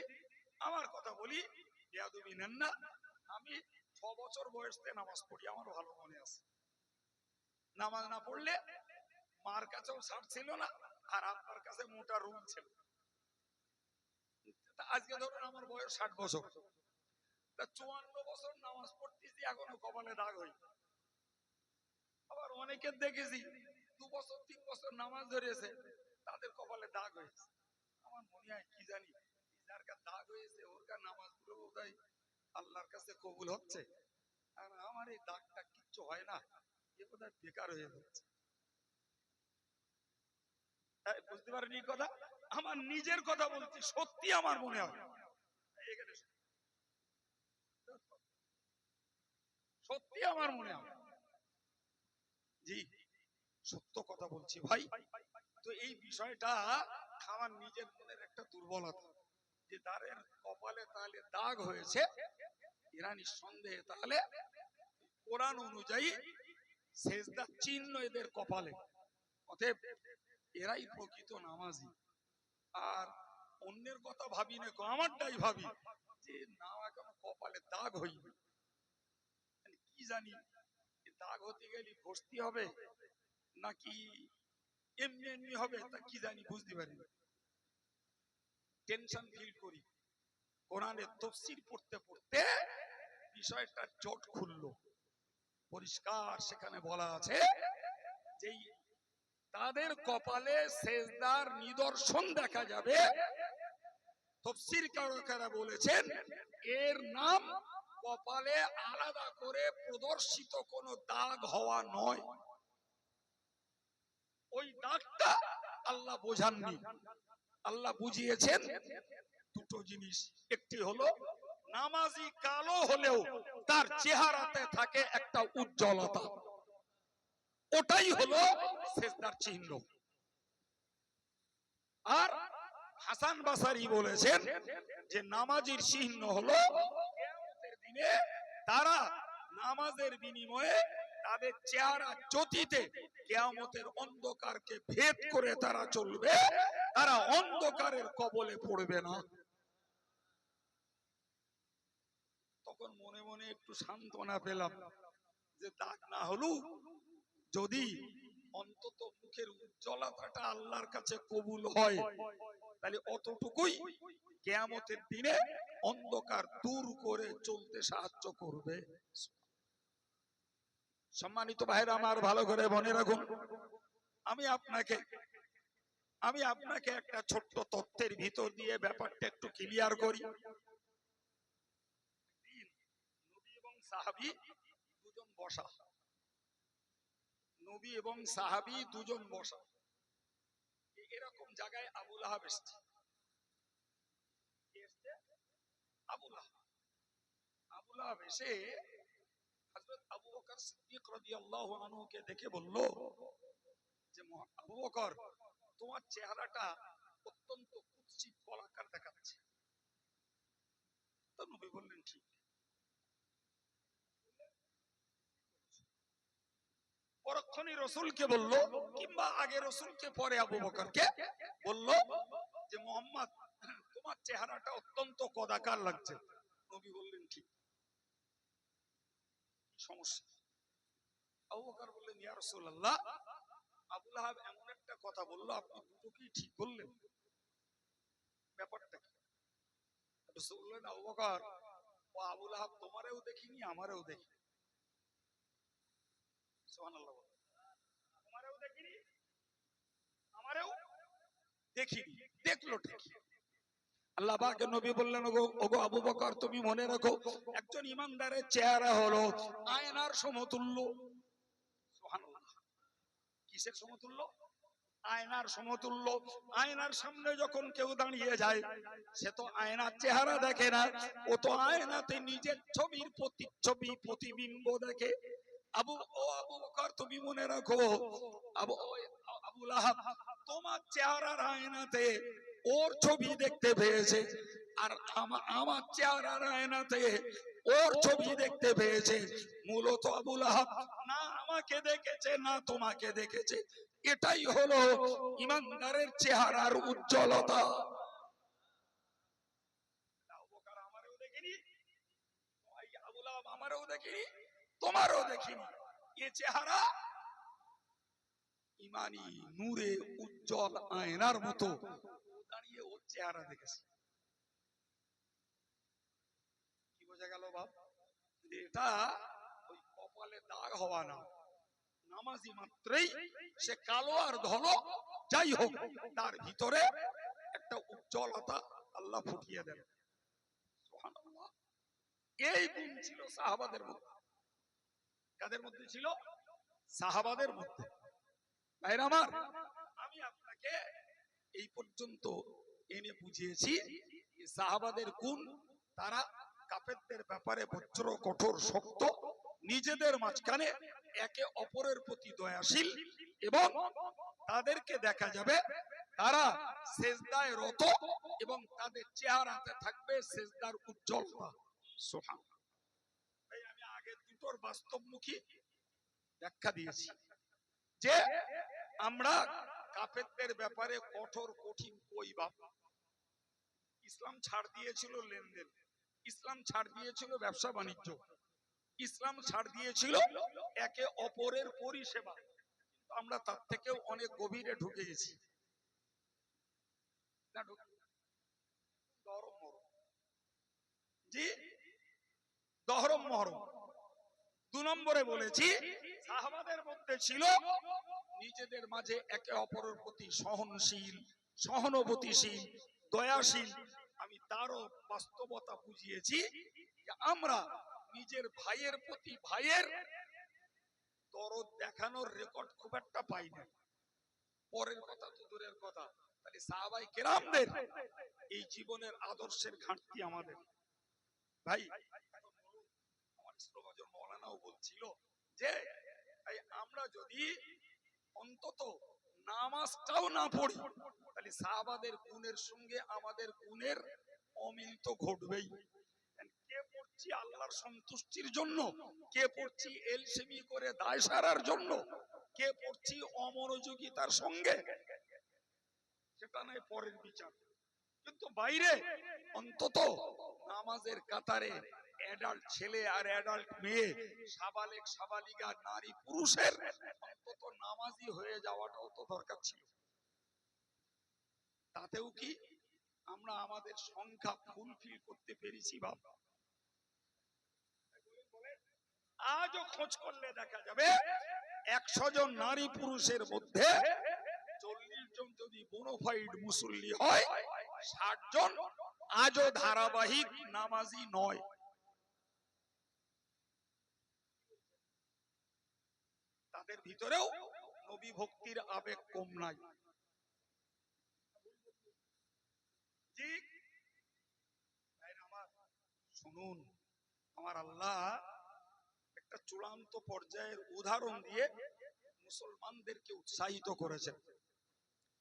A: আমার কথা বলি, বেয়াদবি নেন না, আমি 6 বছর বয়সে নামাজ পড়ি, আমার ভালো মনে আছে। নামাজ না পড়লে মার কাছেও ছাড় ছিল না, আর আপনার কাছে মোটা রুম ছিল। আজকে ধরুন আমার বয়স 60 বছর, 54 বছর নামাজ পড়তেছি, এখনো কপালে দাগ হই। আবার অনেকে দেখেছি 2 বছর 3 বছর নামাজ ধরেছে, তাদের কপালে দাগ হয়েছে। আমার মনে হয় কি জানি যার দাগ হয়েছে ওর নামাজগুলো বোধহয় আল্লাহর কাছে কবুল হচ্ছে, আর আমার এই দাগটা কিচ্ছু হয় না, এ বোধহয় বেকার হয়ে যাচ্ছে। বুঝতে পারেন এই কথা? আমার নিজের কথা বলছি, সত্যি আমার মনে হয় সত্যি আমার মনে হয়, জি সত্য কথা বলছি ভাই। তো এই বিষয়টা আমার নিজের মনের একটা দুর্বলতা, যে তাদের কপালে তাহলে দাগ হয়েছে, এরা নিঃসন্দেহে তাহলে কোরআন অনুযায়ী সেজদার চিহ্ন এদের কপালে, অতএব এরাই প্রকৃত নামাজি। আর অন্যের কথা ভাবি না, আমারটাই ভাবি যে না এখন কপালে দাগ হইবে, কি জানি দাগ হতে গেলে ঘষতে হবে নাকি এমনি এমনি হবে, তা কি জানি বুঝতে পারি, টেনশন ফিল করি। কোরআনের তাফসীর পড়তে পড়তে বিষয়টা জট খুললো, পরিষ্কার সেখানে বলা আছে যে তাদের কপালে সেজদার নিদর্শন দেখা যাবে। তাফসীরকারকেরা বলেছেন এর নাম কপালে আলাদা করে প্রদর্শিত কোনো দাগ হওয়া নয়। ওই দাগটা আল্লাহ বোঝাননি, আল্লাহ বুঝিয়েছেন দুটো জিনিস, একটি হলো নামাজি কালো হলেও তার চেহারাতে থাকে একটা উজ্জ্বলতা, ওটাই হলো সেজদার চিহ্ন। আর হাসান বাসারি বলেছেন যে নামাজির চিহ্ন হলো কিয়ামতের দিনে তারা নামাজের বিনিময়ে তাদের চেহারা জ্যোতিতে কিয়ামতের অন্ধকারকে ভেদ করে তারা চলবে, তারা অন্ধকারের কবলে পড়বে না। তখন মনে মনে একটু সান্ত্বনা পেলাম যে দাগ না হলো যদি অন্তত মুখের উজ্জ্বলতাটা আল্লাহর কাছে কবুল হয়, তাহলে অতটুকুই কিয়ামতের দিনে অন্ধকার দূর করে চলতে সাহায্য করবে। সম্মানিত ভাইরা আমার, ভালো করে মনে রাখুন, আমি আপনাকে একটা ছোট্ট তথ্যের ভিতর দিয়ে ব্যাপারটা একটু ক্লিয়ার করি। নবী এবং সাহাবী দুজন বসা, নবী এবং সাহাবী দুজন বসা, এরকম জায়গায় আবু লাহাব এসেছে। আবু লাহাব এসে হযরত আবু বকর সিদ্দিক রাদিয়াল্লাহু আনহু কে দেখে বলল যে আবু বকর, তোমার চেহারাটা অত্যন্ত কুৎসিত কলাকার দেখাচ্ছে। তো নবী বললেন ঠিক। পরক্ষণে রাসূলকে বলল, কিংবা আগে রাসূলকে পরে আবু বকরকে বলল যে মুহাম্মদ, তোমার চেহারাটা অত্যন্ত কদাকার লাগছে। নবী বললেন ঠিক। সমস্যা? আবু বকর বললেন, ইয়া রাসূলুল্লাহ, আবু লাহাব এমন একটা কথা বলল, আপনি দুটোকেই ঠিক বললেন, ব্যাপারটা কি? রাসূল বললেন, আবু বকর, ও আবু লাহাব তোমারেও দেখিনি আমারেও দেখিনি। সুবহানাল্লাহ। তোমারেও দেখিনি আমারেও দেখিনি, দেখলো ঠিক। আল্লাহ পাকের নবী বললেন, ওগো আবু বকর, তুমি মনে রাখো একজন ইমানদারের চেহারা হলো আয়নার সমতুল্য। সুবহানাল্লাহ। কিসের সমতুল্য? আয়নার সমতুল্য। আয়নার সামনে যখন কেউ দাঁড়িয়ে যায়, সে তো আয়নার চেহারা দেখে না, ও তো আয়নাতে নিজের ছবির প্রতিচ্ছবি, প্রতিবিম্ব দেখে। আবু বকর, তুমি মনে রাখো আবু লাহাব তোমার চেহারার আয়নাতে ওর ছবি দেখতে পেয়েছে, আর আমার চেহারার আয়নাতে ওর ছবি দেখতে পেয়েছে। মূলত আবু লাহাব না আমাকে দেখেছে না তোমাকে দেখেছে। এটাই হলো ইমানদারের চেহারার উজ্জ্বলতা। আবু বকর আমারও দেখিনি, আবু লাহাব আমারও দেখিনি, তোমারও দেখিনি। এ চেহারা ইমানি নূরে উজ্জ্বল আয়নার মতো। দাঁড়িয়ে ওর চেহারা দেখেছে। কি বোঝা গেল বাপ? এটা ওই কপালে দাগ হওয়া না, নামাজি মাত্রই সে কালো আর ধলো যাই হোক, তার ভিতরে একটা উজ্জ্বলতা আল্লাহ ফুটিয়ে দেন। সুবহানাল্লাহ। এই গুণ ছিল সাহাবাদের মধ্যে। কাদের মধ্যে ছিল? সাহাবাদের মধ্যে। ভাইরা আমার, আমি আপনাকে এই পর্যন্ত এনে বুঝিয়েছি সাহাবাদের গুণ। তারা কাফেরদের ব্যাপারে বজ্র কঠোর শক্ত, নিজেদের মাঝখানে একে অপরের প্রতি দয়াশীল, এবং তাদেরকে দেখা যাবে তারা সেজদায় রত এবং তাদের চেহারাতে থাকবে সেজদার উজ্জ্বলতা। সুবহানাল্লাহ। ভাই, আমি আগের দুটোর বাস্তবমুখী ব্যাখ্যা দিয়েছি যে আমরা কাফেরদের ব্যাপারে কঠোর কঠিন কই বাবা। ইসলাম ছাড় দিয়েছিল লেনদেন, ইসলাম ছাড় দিয়েছিল ব্যবসা বাণিজ্য, ইসলাম ছাড় দিয়েছিল একে অপরের পরিষেবা। আমরা তার থেকেও অনেক গভীরে ঢুকে গেছি। জি, দহরম মহরম। 2 নম্বরে বলেছি সাহাবাদের মধ্যে ছিল নিজেদের মাঝে একে অপরের প্রতি সহনশীল, সহানুভূতিশীল, দয়াশীল। আমি তারও বাস্তবতা বুঝিয়েছি যে আমরা নিজের ভাইয়ের প্রতি ভাইয়ের দরদ দেখানোর রেকর্ড খুব একটা পাই না। পরের কথা তো দূরের কথা, তাহলে সাহাবায়ে কেরামদের এই জীবনের আদর্শের ঘাটতি আমাদের। ভাই আমার ইসলামজর মৌলানাও বলছিল যে আমরা যদি অন্তত নামাজটাও না পড়ি, তাহলে সাহাবাদের গুণের সঙ্গে আমাদের গুণের অমিল তো ঘটবেই। কে পড়ছি আল্লাহর সন্তুষ্টির জন্য, কে পড়ছি এলসেমি করে দায় সারার জন্য, কে পড়ছি অমনোযোগিতার সঙ্গে, সেটা নয় পরের বিচার। কিন্তু বাইরে অন্তত নামাজের কাতারে অ্যাডাল্ট ছেলে আর অ্যাডাল্ট মেয়ে, সাবালেক সাবালিকা নারী পুরুষের অন্তত নামাজি হয়ে যাওয়াটাও তো দরকার ছিল। তাতেও কি আমরা আমাদের সংখ্যা ফুলফিল করতে পেরেছি? বাবা, আজও খোঁজ করলে দেখা যাবে 100 জন নারী পুরুষের মধ্যে 40 জন যদি বোনাফাইড মুসল্লি হয়, 60 জন আজও ধারাবাহিক নামাজি নয়। তাদের ভিতরেও নবী ভক্তির আবেগ কম নাই। শুনুন, আমার আল্লাহ একটা চূড়ান্ত পর্যায়ের উদাহরণ দিয়ে মুসলমানদেরকে উৎসাহিত করেছেন।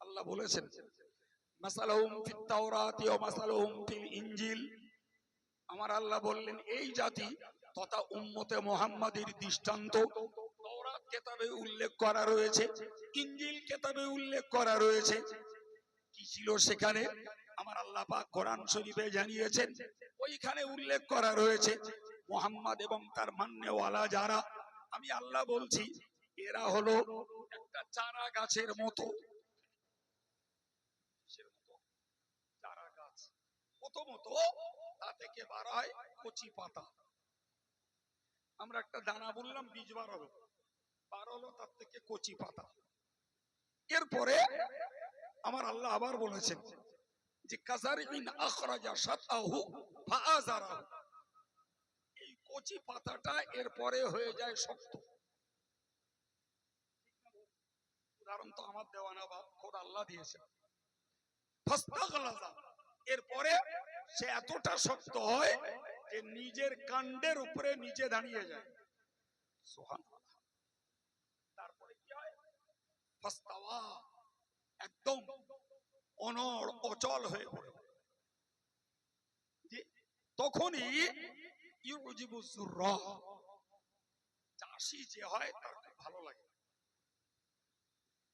A: আল্লাহ বলেছেন, মাসালুহুম ফিত তাওরাতি ওয়া মাসালুহুম ফিল ইনজিল। আমার আল্লাহ বললেন এই জাতি তথা উম্মতে মুহাম্মাদের দৃষ্টান্ত তাওরাত কিতাবে উল্লেখ করা রয়েছে, ইনজিল কিতাবে উল্লেখ করা রয়েছে। কি ছিল সেখানে? আমার আল্লাহ পাক কোরআন শরীফে জানিয়েছেন, ওইখানে উল্লেখ করা রয়েছে মুহাম্মদ এবং তার মান্যওয়ালা যারা, আমি আল্লাহ বলছি এরা হলো একটা চারা গাছের মতো। চারা গাছ প্রথমত তা থেকে বার হয় কচি পাতা। আমরা একটা দানা বললাম, বীজ বার হলো, তার থেকে কচি পাতা। এরপরে আমার আল্লাহ আবার বলেছেন যে কাযারিন আখরাজা শাতআহু ফাআযারাহু, এই কচি পাতাটা এরপরে হয়ে যায় শক্ত। উদাহরণ তো আমার দেওয়া না, বা খোদ আল্লাহ দিয়েছেন। ফাস্তাগলাযা, এরপরে সে এতটা শক্ত হয় যে নিজের কাণ্ডের উপরে নিচে দাঁড়িয়ে যায়। সুবহানাল্লাহ। তারপরে কি হয়? ফাস্তাওয়া, একদম অনড় অচল হয়ে পড়ে। তখনই ইউজিবু যুররা, চাষি যে হয় তার খুব ভালো লাগে।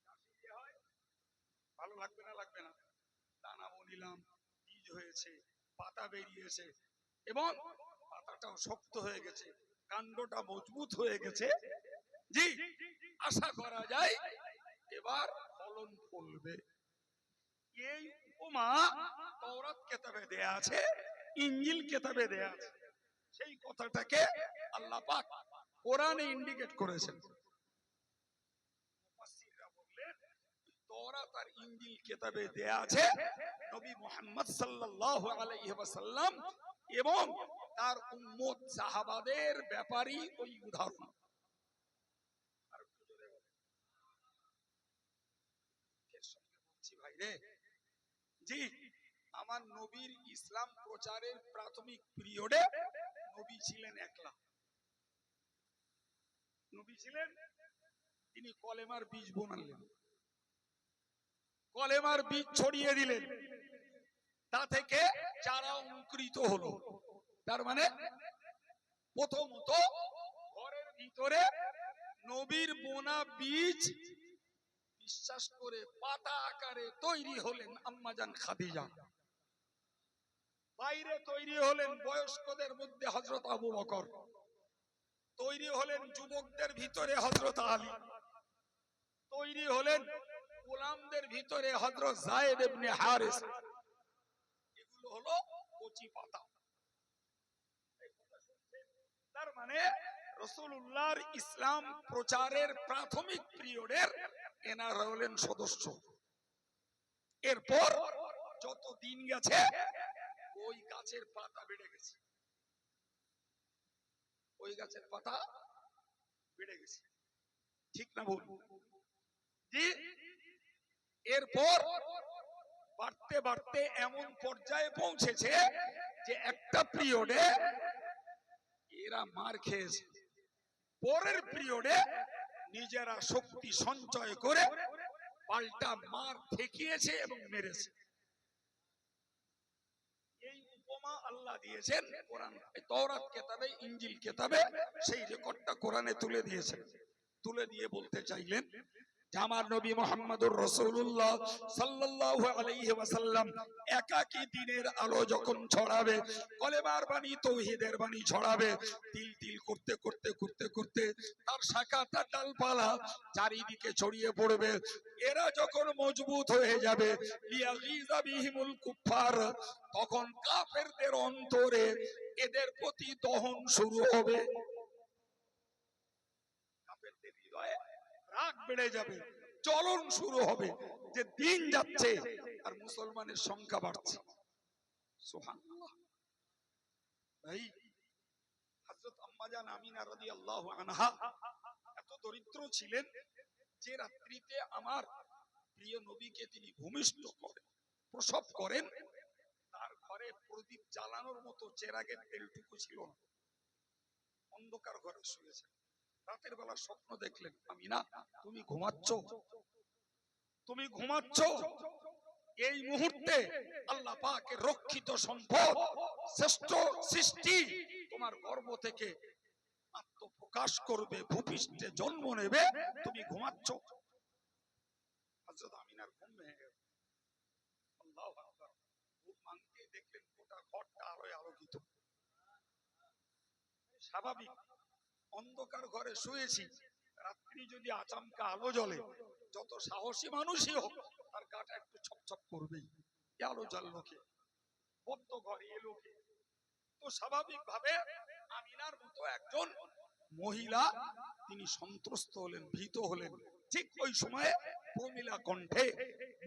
A: চাষি যে হয় ভালো লাগবে না? লাগবে না? দানা বুনিলাম, বীজ হয়েছে, পাতা বেরিয়েছে এবং পাতাটাও শক্ত হয়ে গেছে, কাণ্ডটা মজবুত হয়ে গেছে। জি, আশা করা যায় এবার ফলন ফলবে। এই উপমা তাওরাত কিতাবে দেয়া আছে, ইনজিল কিতাবে দেয়া আছে। সেই কথাটাকে আল্লাহ পাক কোরআনে ইন্ডিকেট করেছেন। মুফাসসিররা বললেন তাওরাত আর ইনজিল কিতাবে দেয়া আছে নবী মুহাম্মদ সাল্লাল্লাহু আলাইহি ওয়াসাল্লাম এবং তার উম্মত সাহাবাদের ব্যাপারই ওই উদাহরণ। আর একটু জোরে বলেন। এর সঙ্গে বলছি ভাই রে, জি, আমার নবীর ইসলাম প্রচারের প্রাথমিক পিরিয়ডে নবী ছিলেন একলা। নবী ছিলেন, তিনি কলেমার বীজ বুনলেন, কলেমার বীজ ছড়িয়ে দিলেন, তা থেকে চারা অঙ্কুরিত হলো। তার মানে প্রথমত ঘরের ভিতরে নবীর বোনা বীজ বিশ্বাস করে পাতা আকারে তৈরি হলেন আম্মাজান খাদিজা। বাইরে তৈরি হলেন বয়স্কদের মধ্যে হযরত আবু বকর, তৈরি হলেন যুবকদের ভিতরে হযরত আলী, তৈরি হলেন গোলামদের ভিতরে হযরত যায়েদ ইবনে হারিস। এগুলো হলো কচি পাতা। তার মানে রাসূলুল্লাহর ইসলাম প্রচারের প্রাথমিক পিরিয়ডের এনারা হলেন সদস্য। এরপর যত দিন গেছে ওই গাছের পাতা বেড়ে গেছে, ওই গাছের পাতা বেড়ে গেছে। ঠিক না ভুল? জি। এরপর বাড়তে বাড়তে এমন পর্যায়ে পৌঁছেছে যে একটা পিরিয়ডে এরা মার খেয়েছে, পরের পিরিয়ডে নিজেরা শক্তি সঞ্চয় করে পাল্টা মার ঠেকিয়েছে এবং মেরেছে। এই উপমা আল্লাহ দিয়েছেন কোরআন, তাওরাত কিতাবে, ইনজিল কিতাবে, সেই রেকর্ডটা কোরআনে তুলে দিয়েছেন। তুলে দিয়ে বলতে চাইলেন যে আমার নবী মুহাম্মদুর রাসূলুল্লাহ সাল্লাল্লাহু আলাইহি ওয়াসাল্লাম একাকী দিনের আলো যখন ছড়াবে, কলেমার বাণী, তাওহীদের বাণী ছড়াবে, তিল তিল করতে করতে করতে করতে তার শাখাটা ডালপালা চারিদিকে ছড়িয়ে পড়বে। এরা যখন মজবুত হয়ে যাবে, লিয়াগিযা বিহিমুল কুফার, তখন কাফেরদের অন্তরে এদের প্রতি দহন শুরু হবে। কাফেরদের হৃদয়ে রাগ বেড়ে যাবে, জ্বলন শুরু হবে, যে দিন যাচ্ছে আর মুসলমানের সংখ্যা বাড়ছে। সুবহানাল্লাহ। ভাই, হযরত আম্মা জান আমিনা রাদিয়াল্লাহু আনহা এত দরিদ্র ছিলেন যে রাত্রিতে আমার প্রিয় নবীকে তিনি ভূমিষ্ঠ করেন, প্রসব করেন, তার ঘরে প্রদীপ জ্বালানোর মতো চেরাগের তেলটুকু ছিল না, অন্ধকার ঘরে শুয়েছেন। রাতের বেলা স্বপ্ন দেখলেন, আমিনা তুমি ঘুমাচ্ছ, তুমি ঘুমাচ্ছ, এই মুহূর্তে আল্লাহ পাকের রক্ষিত সম্পদ, শ্রেষ্ঠ সৃষ্টি তোমার গর্ভ থেকে আত্মপ্রকাশ করবে, ভূপৃষ্ঠে জন্ম নেবে, তুমি ঘুমাচ্ছ। হযরত আমিনার ঘুম ভেঙে গেল। আল্লাহু আকবার। ঘুম ভাঙতে দেখলেন গোটা ঘরটা আলোয় আলোকিত। স্বাভাবিক, অন্ধকার ঘরে শুয়েছি, রাত্রি যদি আচমকা আলো জ্বলে, যত সাহসী মানুষই হোক তার গাটা একটু ছপছপ করবেই। আলো জ্বললো কে, বদ্ধ ঘরে এলো কে? তো স্বাভাবিক ভাবে আমিনার মতো একজন মহিলা তিনি সন্ত্রস্ত হলেন, ভীত হলেন। ঠিক ওই সময়ে প্রমিলা কণ্ঠে,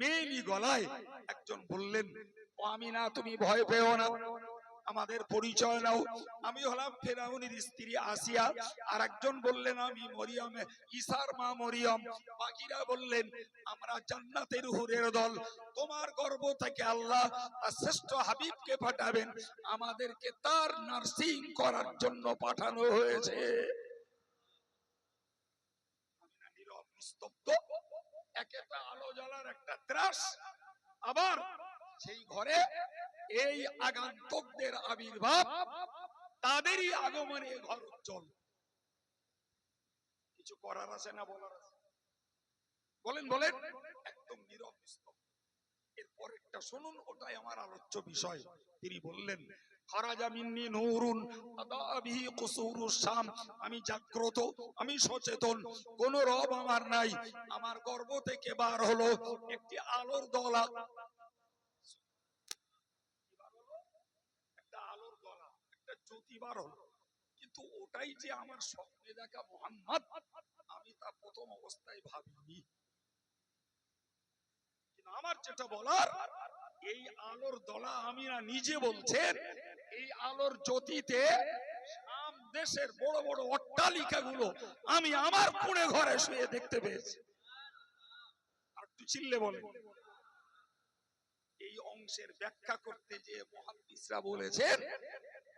A: মেয়েলি গলায় একজন বললেন, ও আমিনা তুমি ভয় পেও না, আমাদের পরিচয় নাও। আমি হলাম ফেরাউনের স্ত্রী আসিয়া। আর একজন বললেন, আমি মরিয়ম, ঈসার মা মরিয়ম। বাকিরা বললেন, আমরা জান্নাতের হুরের দল। তোমার গর্ভ থেকে আল্লাহ তার শ্রেষ্ঠ হাবিবকে পাঠাবেন, আমাদেরকে তার নার্সিং করার জন্য পাঠানো হয়েছে। নীরব নিস্তব্ধ, একটা আলো জ্বলার একটা ত্রাস। আবার সেই ঘরে এই আগন্তুকদের আবির্ভাব, তাদেরই আগমনে ঘর উজ্জ্বল। কিছু করার আছে না বলার আছে? বলেন বলেন। একদম নীরব নিস্তব্ধ। এরপর একটা শুনুন, ওটাই আমার আলোচ্য বিষয়। তিনি বললেন, খারাজা মিন্নি নূরুন আদা বিহি কুসুরুস শাম, আমি জাগ্রত, আমি সচেতন, কোন রব আমার নাই। আমার গর্ভ থেকে বার হলো একটি আলোর দলা। একটা আলোর দলা, একটা জ্যোতি বার হলো। কিন্তু ওটাই যে আমার স্বপ্নে দেখা মুহাম্মদ, আমি তা প্রথম অবস্থায় ভাবিনি। কিন্তু আমার যেটা বলার, এই আলোর দলা আমিনা নিজে বলছেন, এই আলোর জ্যোতিতে শাম দেশের বড় বড় অট্টালিকাগুলো আমি আমার কোণে ঘরে শুয়ে দেখতে পেয়েছি। আর একটু চিল্লে বলেন। এই অংশের ব্যাখ্যা করতে যে মুহাদ্দিসরা বলেছেন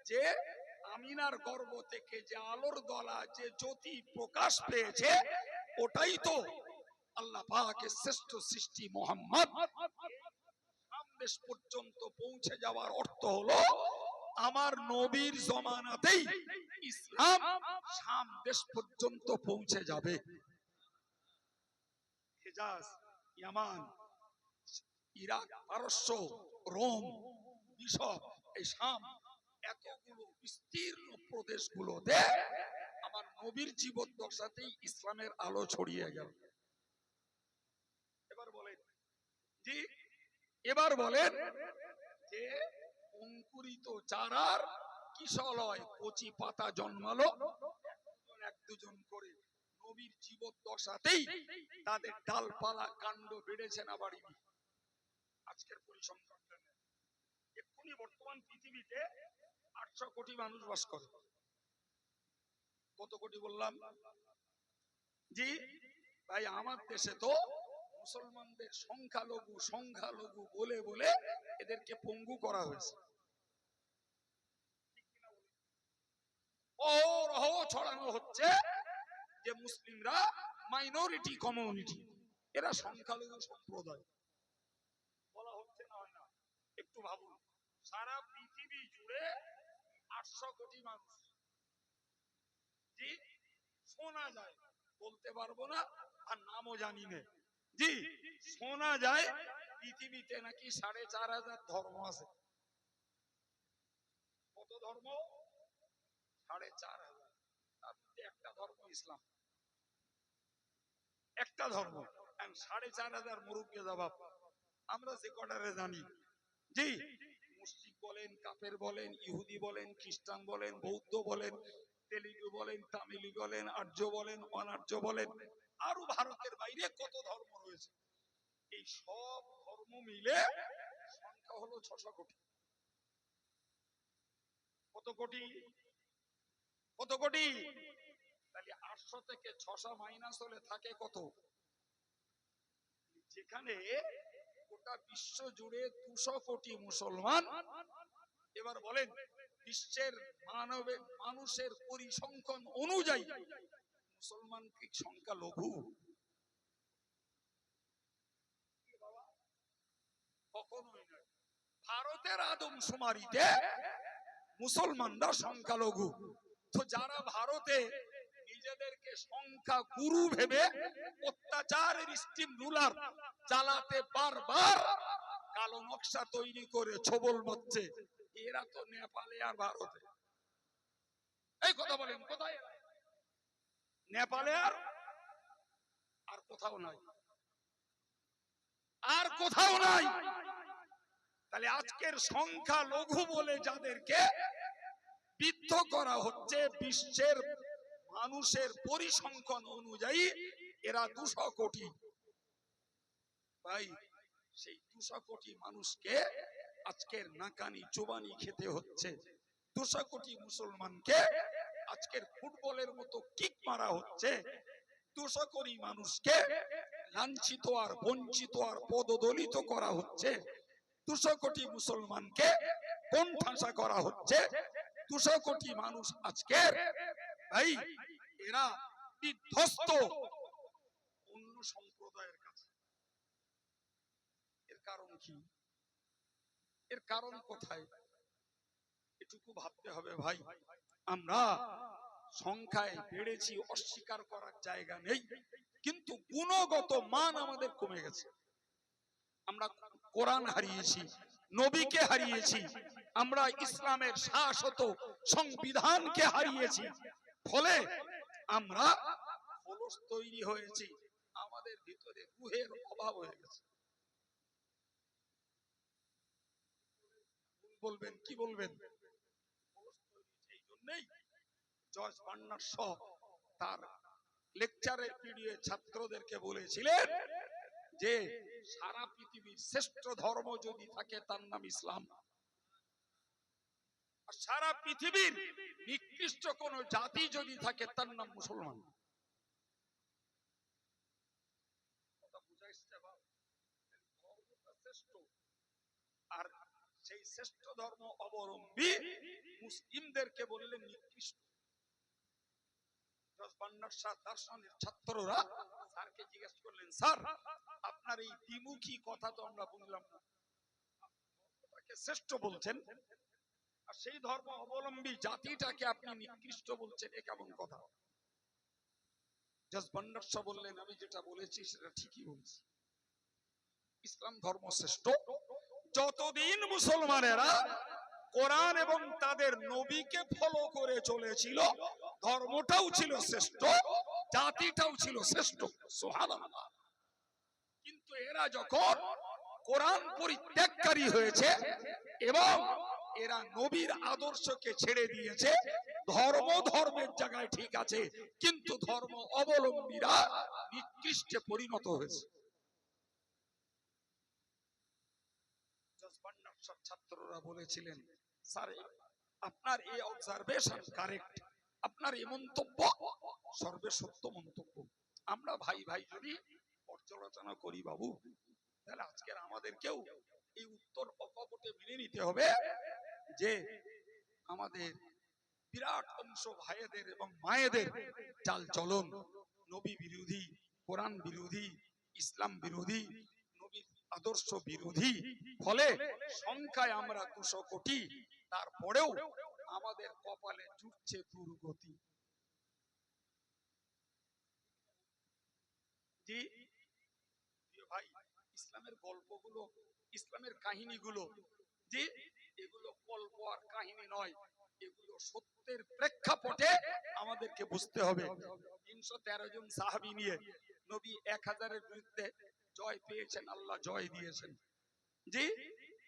A: যে আমিনার গর্ভ থেকে যে আলোর দলা, যে জ্যোতি প্রকাশ পেয়েছে, ওটাই তো আল্লাহ পাকের শ্রেষ্ঠ সৃষ্টি মুহাম্মদ। শাম দেশ পর্যন্ত পৌঁছে যাওয়ার অর্থ হলো আমার নবীর জমানাতেই ইসলাম শাম দেশ পর্যন্ত পৌঁছে যাবে। হিজাজ, ইয়ামান, ইরাক, পারস্য, রোম, মিশর, এই শাম, এতগুলো বিস্তীর্ণ প্রদেশগুলোতে আমার নবীর জীবদ্দশাতেই ইসলামের আলো ছড়িয়ে গেল। এবার বলেন জি, এবার বলেন যে অঙ্কুরিত চারার কিশলয় কচি পাতা জন্মালো, এক দুজন করে নবীর জীবদ্দশাতেই তাদের ডালপালা কাণ্ড বেড়েছে না বাড়িনি? আজকের পরিসংখ্যান এক্ষুনি বর্তমান পৃথিবীতে 800 কোটি মানুষ বাস করে। কত কোটি বললাম জি? ভাই আমার দেশে তো মুসলমানদের সংখ্যালঘু সংখ্যালঘু বলে বলে এদেরকে পঙ্গু করা হয়েছে। ছড়ানো হচ্ছে যে মুসলিমরা মাইনরিটি কমিউনিটি, এরা সংখ্যালঘু সম্প্রদায়। বলা হচ্ছে না, হয় না? একটু ভাবুন, সারা পৃথিবী জুড়ে 800 কোটি মানুষ, জি শোনা যায়, বলতে পারবো না আর নামও জানি না, জি শোনা যায় পৃথিবীতে নাকি 4500 ধর্ম আছে। কত ধর্ম? 4500। তার মধ্যে একটা ধর্ম ইসলাম, একটা ধর্ম। 4500 মুরুব্বি জবাব আমরা যে কটারে জানি, জি মুশরিক বলেন, কাফের বলেন, ইহুদি বলেন, খ্রিস্টান বলেন, বৌদ্ধ বলেন, তেলুগু বলেন, তামিলি বলেন, আর্য বলেন, অনার্য বলেন, আরো ভারতের বাইরে কত ধর্ম রয়েছে, এই সব ধর্ম মিলে সংখ্যা হলো 600 কোটি। কত কোটি? কত কোটি? তাহলে 800 থেকে 600 মাইনাস হলে থাকে কত? যেখানে গোটা বিশ্ব জুড়ে 200 কোটি মুসলমান, এবার বলেন বিশ্বের মানুষের পরিসংখ্যান অনুযায়ী মুসলমান কি সংখ্যা লঘু? কখনোই নয়। ভারতের আদমশুমারিতে মুসলমানরা সংখ্যালঘু। তো যারা ভারতে নিজেদেরকে সংখ্যা গুরু ভেবে অত্যাচারের স্টিম রুলার চালাতে বারবার কালো নকশা তৈরি করে ছবল মারছে, এরা তো নেপালে আর ভারতে। এই কথা বলেন, কোথায়? নেপালে আর কোথাও নাই, আর কোথাও নাই। তাহলে আজকের সংখ্যা লঘু বলে যাদেরকে বিদ্ধ করা হচ্ছে, বিশ্বের মানুষের পরিসংখ্যান অনুযায়ী এরা 200 কোটি। ভাই সেই 200 কোটি মানুষকে আজকের নাকানি চোবানি খেতে হচ্ছে। 200 কোটি মুসলমানকে আজকের ফুটবলের মতো কিক মারা হচ্ছে। 200 কোটি মানুষকে লাঞ্ছিত আর বঞ্চিত আর পদদলিত করা হচ্ছে। 200 কোটি মুসলমানকে কোণঠাসা করা হচ্ছে। 200 কোটি মানুষ আজকে ভাই এরা বিধ্বস্ত অন্য সম্প্রদায়ের কাছে। এর কারণ কি? এর কারণ কোথায়? এটুকু ভাবতে হবে ভাই। আমরা সংখ্যায় বেড়েছি, অস্বীকার করার জায়গা নেই, কিন্তু গুণগত মান আমাদের কমে গেছে। আমরা কোরআন হারিয়েছি, নবীকে হারিয়েছি, আমরা ইসলামের শাশ্বত সংবিধানকে হারিয়েছি। ফলে আমরা খোলস তৈরি হয়েছি, আমাদের ভিতরে রুহের অভাব হয়ে গেছে। বলবেন কি বলবেন? এই জন্যই জর্জ বার্নার্ড শ তার লেকচারের পিরিয়ডে ছাত্রদেরকে বলেছিলেন যে সারা পৃথিবীর শ্রেষ্ঠ ধর্ম যদি থাকে তার নাম ইসলাম, আর সারা পৃথিবীর নিকৃষ্ট কোন জাতি যদি থাকে তার নাম মুসলমান। আর সেই শ্রেষ্ঠ ধর্ম অবলম্বী মুসলিমদেরকে বললেন নিকৃষ্ট। দার্শনিক ছাত্ররা স্যারকে জিজ্ঞেস করলেন, স্যার আপনার এই দ্বিমুখী কথা তো আমরা বুঝলাম না, তাকে শ্রেষ্ঠ বলছেন আর সেই ধর্ম অবলম্বী জাতিটাকে আপনি নিকৃষ্ট বলছেন, এ কেমন কথা? জজ বার্নার্ড শাহ বললেন, আমি যেটা বলেছি সেটা ঠিকই বলছি। ইসলাম ধর্ম শ্রেষ্ঠ। যতদিন মুসলমানেরা কোরআন এবং তাদের নবীকে ফলো করে চলেছিল, ধর্মটাও ছিল শ্রেষ্ঠ, জাতিটাও ছিল শ্রেষ্ঠ। সুবহানাল্লাহ। কিন্তু এরা যখন কোরআন পরিত্যাগকারী হয়েছে এবং এরা নবীর আদর্শকে ছেড়ে দিয়েছে, ধর্মের জায়গায় ঠিক আছে, কিন্তু ধর্ম অবলম্বীরা নিকৃষ্টে পরিণত হয়েছে। ছাত্ররা বলেছিলেন, স্যার আপনার এই অবজারভেশন কারেক্ট, আপনার এই মন্তব্য সর্বসত্য মন্তব্য। আমরা ভাই ভাই যদি পর্যালোচনা করি বাবু, তাহলে আজকের আমাদেরকেও এই উত্তর অকপটে মেনে নিতে হবে যে আমাদের বিরাট অংশ ভাইদের এবং মায়েদের চাল চলন নবী বিরোধী, কোরআন বিরোধী, ইসলাম বিরোধী, নবীর আদর্শ বিরোধী। ফলে সংখ্যায় আমরা 200 কোটি, তারপরেও আমাদের কপালে জুটছে দুর্গতি। জি ভাই, ইসলামের গল্পগুলো, ইসলামের কাহিনীগুলো, যে এগুলো গল্প আর কাহিনী নয়, এগুলো সত্যের প্রেক্ষাপটে আমাদেরকে বুঝতে হবে। 313 জন সাহাবী নিয়ে নবী 1000-এর বিরুদ্ধে জয় পেয়েছেন, আল্লাহ জয় দিয়েছেন। জি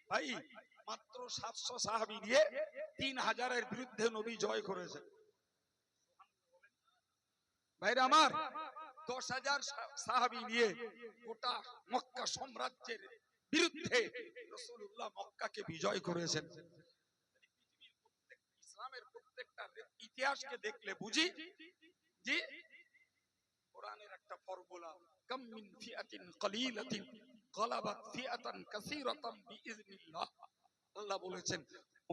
A: ভাই, মাত্র 700 সাহাবী নিয়ে 3000-এর বিরুদ্ধে নবী জয় করেছেন। ভাইরা আমার, 10,000 সাহাবী নিয়ে গোটা মক্কা সাম্রাজ্যের বিরুদ্ধে রাসূলুল্লাহ মক্কাকে বিজয় করেছেন। ইসলামের প্রত্যেকটা ইতিহাসকে দেখলে বুঝি যে কোরআনের একটা ফর্মুলা, কাম মিন ফিআতিন কালিলাতিন গালাবাত ফিআতান কাসীরাতান বিইজনিল্লাহ। আল্লাহ বলেছেন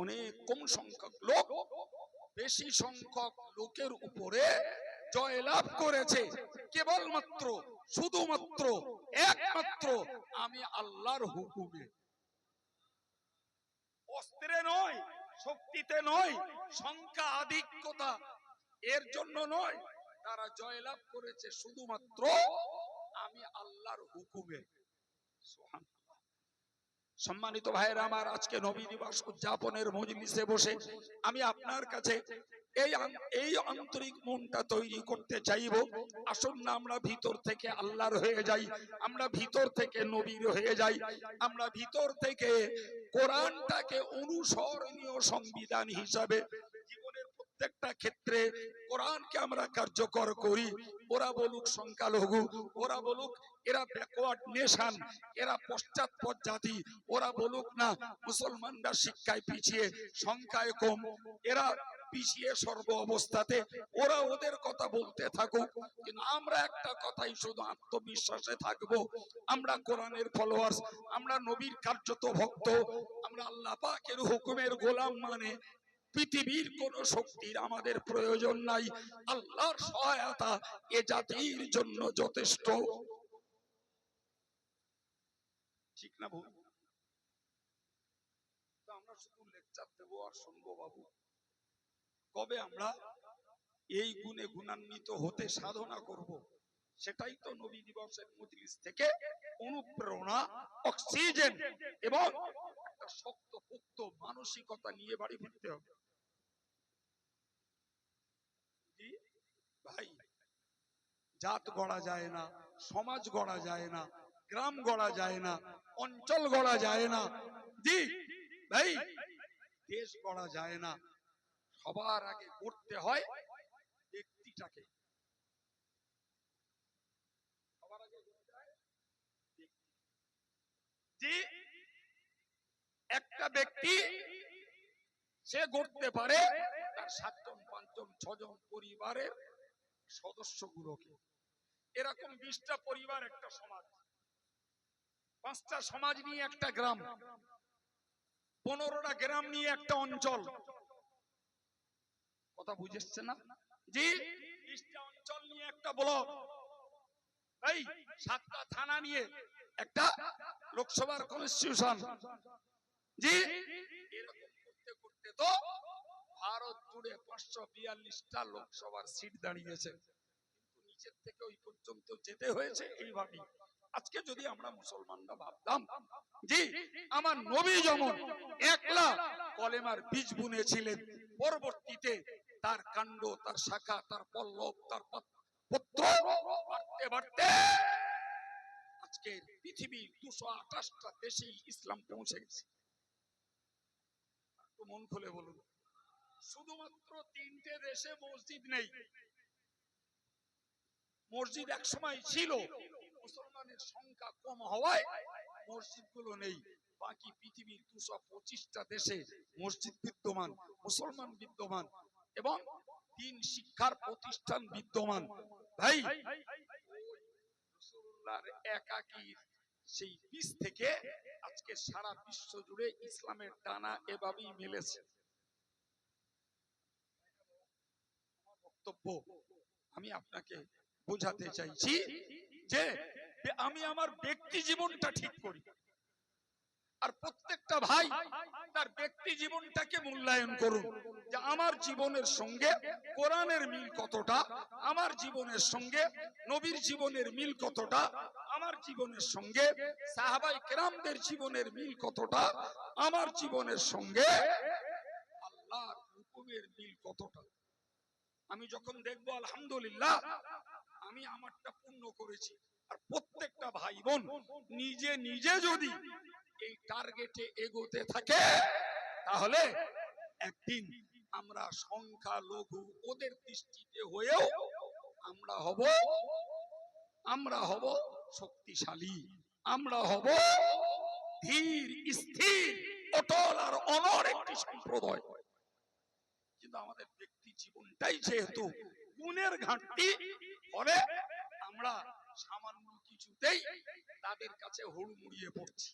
A: অনেক কম সংখ্যক লোক বেশি সংখ্যক লোকের উপরে জয়লাভ করেছে, কেবলমাত্র, শুধুমাত্র, একমাত্র আমি আল্লাহর হুকুমে। অস্ত্রে নয়, শক্তিতে নয়, সংখ্যা আধিক্যতা এর জন্য নয়, তারা জয়লাভ করেছে শুধুমাত্র আমি আল্লাহর হুকুমে। সুবহানাল্লাহ। সম্মানিত ভাইয়েরা আমার, আজকে নবী দিবস উদযাপনের মজলিসে বসে আমি আপনার কাছে এই আন্তরিক মনটা তৈরি করতে চাইবো, আসুন না আমরা ভিতর থেকে আল্লাহর হয়ে যাই, আমরা ভিতর থেকে নবীর হয়ে যাই, আমরা ভিতর থেকে কোরআনটাকে অনুসরণীয় সংবিধান হিসাবে জীবনের প্রত্যেকটা ক্ষেত্রে কোরআনকে আমরা কার্যকর করি। ওরা বলুক সংখ্যালঘু, ওরা বলুক এরা ব্যাকওয়ার্ড নেশন, এরা পশ্চাৎপদ জাতি, ওরা বলুক না মুসলমানরা শিক্ষায় পিছিয়ে, সংখ্যায় কম, এরা পিছিয়ে সর্ব অবস্থাতে, ওরা ওদের কথা বলতে থাকুক, কিন্তু আমরা একটা কথাই শুধু আত্মবিশ্বাসে থাকবো, আমরা কোরআনের ফলোয়ার্স, আমরা নবীর কার্যত ভক্ত, আমরা আল্লাহ পাকের হুকুমের গোলাম। মানে পৃথিবীর কোন শক্তির আমাদের প্রয়োজন নাই, আল্লাহর সহায়তা এ জাতির জন্য যথেষ্ট। ঠিক না ভুল? আমরা শুধু লেকচার দেবো আর শুনবো বাবু, কবে আমরা এই গুণে গুণান্বিত হতে সাধনা করব? সেটাই তো নবী দিবসের মজলিস থেকে অনুপ্রেরণা, অক্সিজেন এবং একটা শক্ত পোক্ত মানসিকতা নিয়ে বাড়ি ফিরতে হবে। ভাই, জাত গড়া যায় না, সমাজ গড়া যায় না, গ্রাম গড়া যায় না, অঞ্চল গড়া যায় না, জি ভাই, দেশ গড়া যায় না। সবার আগে করতে হয় ব্যক্তিটাকে। সবার আগে করতে হয় যে একটা ব্যক্তি সে গড়তে পারে তার 7 জন 5 জন 6 জন পরিবারের সদস্যগুলোকে। এরকম 20টা পরিবার একটা সমাজ, 5টা সমাজ নিয়ে একটা গ্রাম, 15টা গ্রাম নিয়ে একটা অঞ্চল। কথা বুঝেছে না? জি, 20টা অঞ্চল নিয়ে একটা ব্লক, এই 7টা থানা নিয়ে একটা লোকসভার কনস্টিটিউশন। জি, এরকম করতে করতে তো ভারত জুড়ে 542টা লোকসভার সিট দাঁড়িয়েছে, কিন্তু নিচের থেকে ওই পর্যন্ত যেতে হয়েছে এইভাবেই। আজকে যদি আমরা মুসলমানরা ভাবতাম জি আমার নবী যেমন একলা কলেমার বীজ বুনেছিলেন, পরবর্তীতে তার কাণ্ড, তার শাখা, তার পল্লব, তার পত্র বাড়তে বাড়তে আজকে পৃথিবীর 228টা দেশে ইসলাম পৌঁছে গেছে। একটু মন খুলে বলুন, শুধুমাত্র 3টে দেশে মসজিদ নেই। মসজিদ এক সময় ছিল, মুসলমানের সংখ্যা কম হওয়ায় মসজিদগুলো নেই। বাকি পৃথিবীর 225টা দেশে মসজিদ বিদ্যমান, মুসলমান বিদ্যমান এবং দ্বীন শিক্ষার প্রতিষ্ঠান বিদ্যমান। ভাই, আল্লাহর একাকীর সেই বীজ থেকে আজকে সারা বিশ্ব জুড়ে ইসলামের ডানা এভাবেই মেলেছে। বক্তব্য আমি আপনাকে বোঝাতে চাইছি যে আমি আমার ব্যক্তি জীবনটা ঠিক করি, আর প্রত্যেকটা ভাই তার ব্যক্তি জীবনটাকে মূল্যায়ন করুন যে আমার জীবনের সঙ্গে কোরআনের মিল কতটা, আমার জীবনের সঙ্গে নবীর জীবনের মিল কতটা, আমার জীবনের সঙ্গে সাহাবায়ে কেরামদের জীবনের মিল কতটা, আমার জীবনের সঙ্গে আল্লাহর হুকুমের মিল কতটা। আমি যখন দেখবো আলহামদুলিল্লাহ আমি আমারটা পূর্ণ করেছি, আর প্রত্যেকটা ভাই বোন নিজে নিজে যদি এই টার্গেটে এগোতে থাকে, তাহলে একদিন আমরা সংখ্যালঘু ওদের দৃষ্টিতে হয়েও আমরা হব শক্তিশালী, আমরা হব ধীর স্থির অটল আর অনড় একটি সম্প্রদায়। কিন্তু আমাদের ব্যক্তি জীবনটাই যেহেতু গুণের ঘাটতি, ফলে আমরা সামান্য কিছুতেই তাদের কাছে হুড়মুড়িয়ে পড়ছি।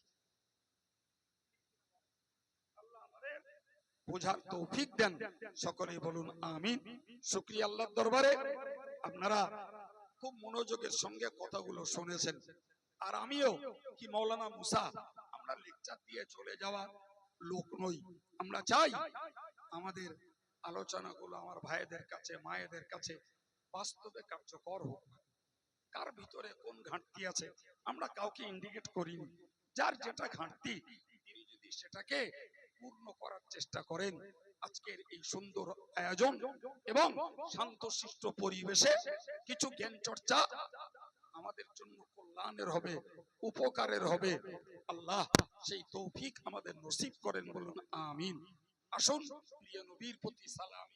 A: বোঝার তৌফিক দেন, সকলেই বলুন আমিন। শুকরিয়া আল্লাহর দরবারে, আপনারা খুব মনোযোগের সঙ্গে কথাগুলো শুনেছেন। আর আমিও কি মাওলানা মুসা আমরা লেকচার দিয়ে চলে যাওয়া লোক নই। আমরা চাই আমাদের আলোচনাগুলো আমার ভাইদের কাছে, মায়েদের কাছে বাস্তবে কার্যকর হোক। কার ভিতরে কোন ঘাটতি আছে আমরা কাউকে ইন্ডিকেট করিনি। যার যেটা ঘাটতি তিনি যদি সেটাকে পূর্ণ করার চেষ্টা করেন, আজকের এই সুন্দর আয়োজন এবং শান্তশিষ্ট পরিবেশে কিছু জ্ঞান চর্চা আমাদের জন্য কল্যাণের হবে, উপকারের হবে। আল্লাহ সেই তৌফিক আমাদের নসিব করেন, বলুন আমিন। আসুন প্রিয় নবীর প্রতি সালাম।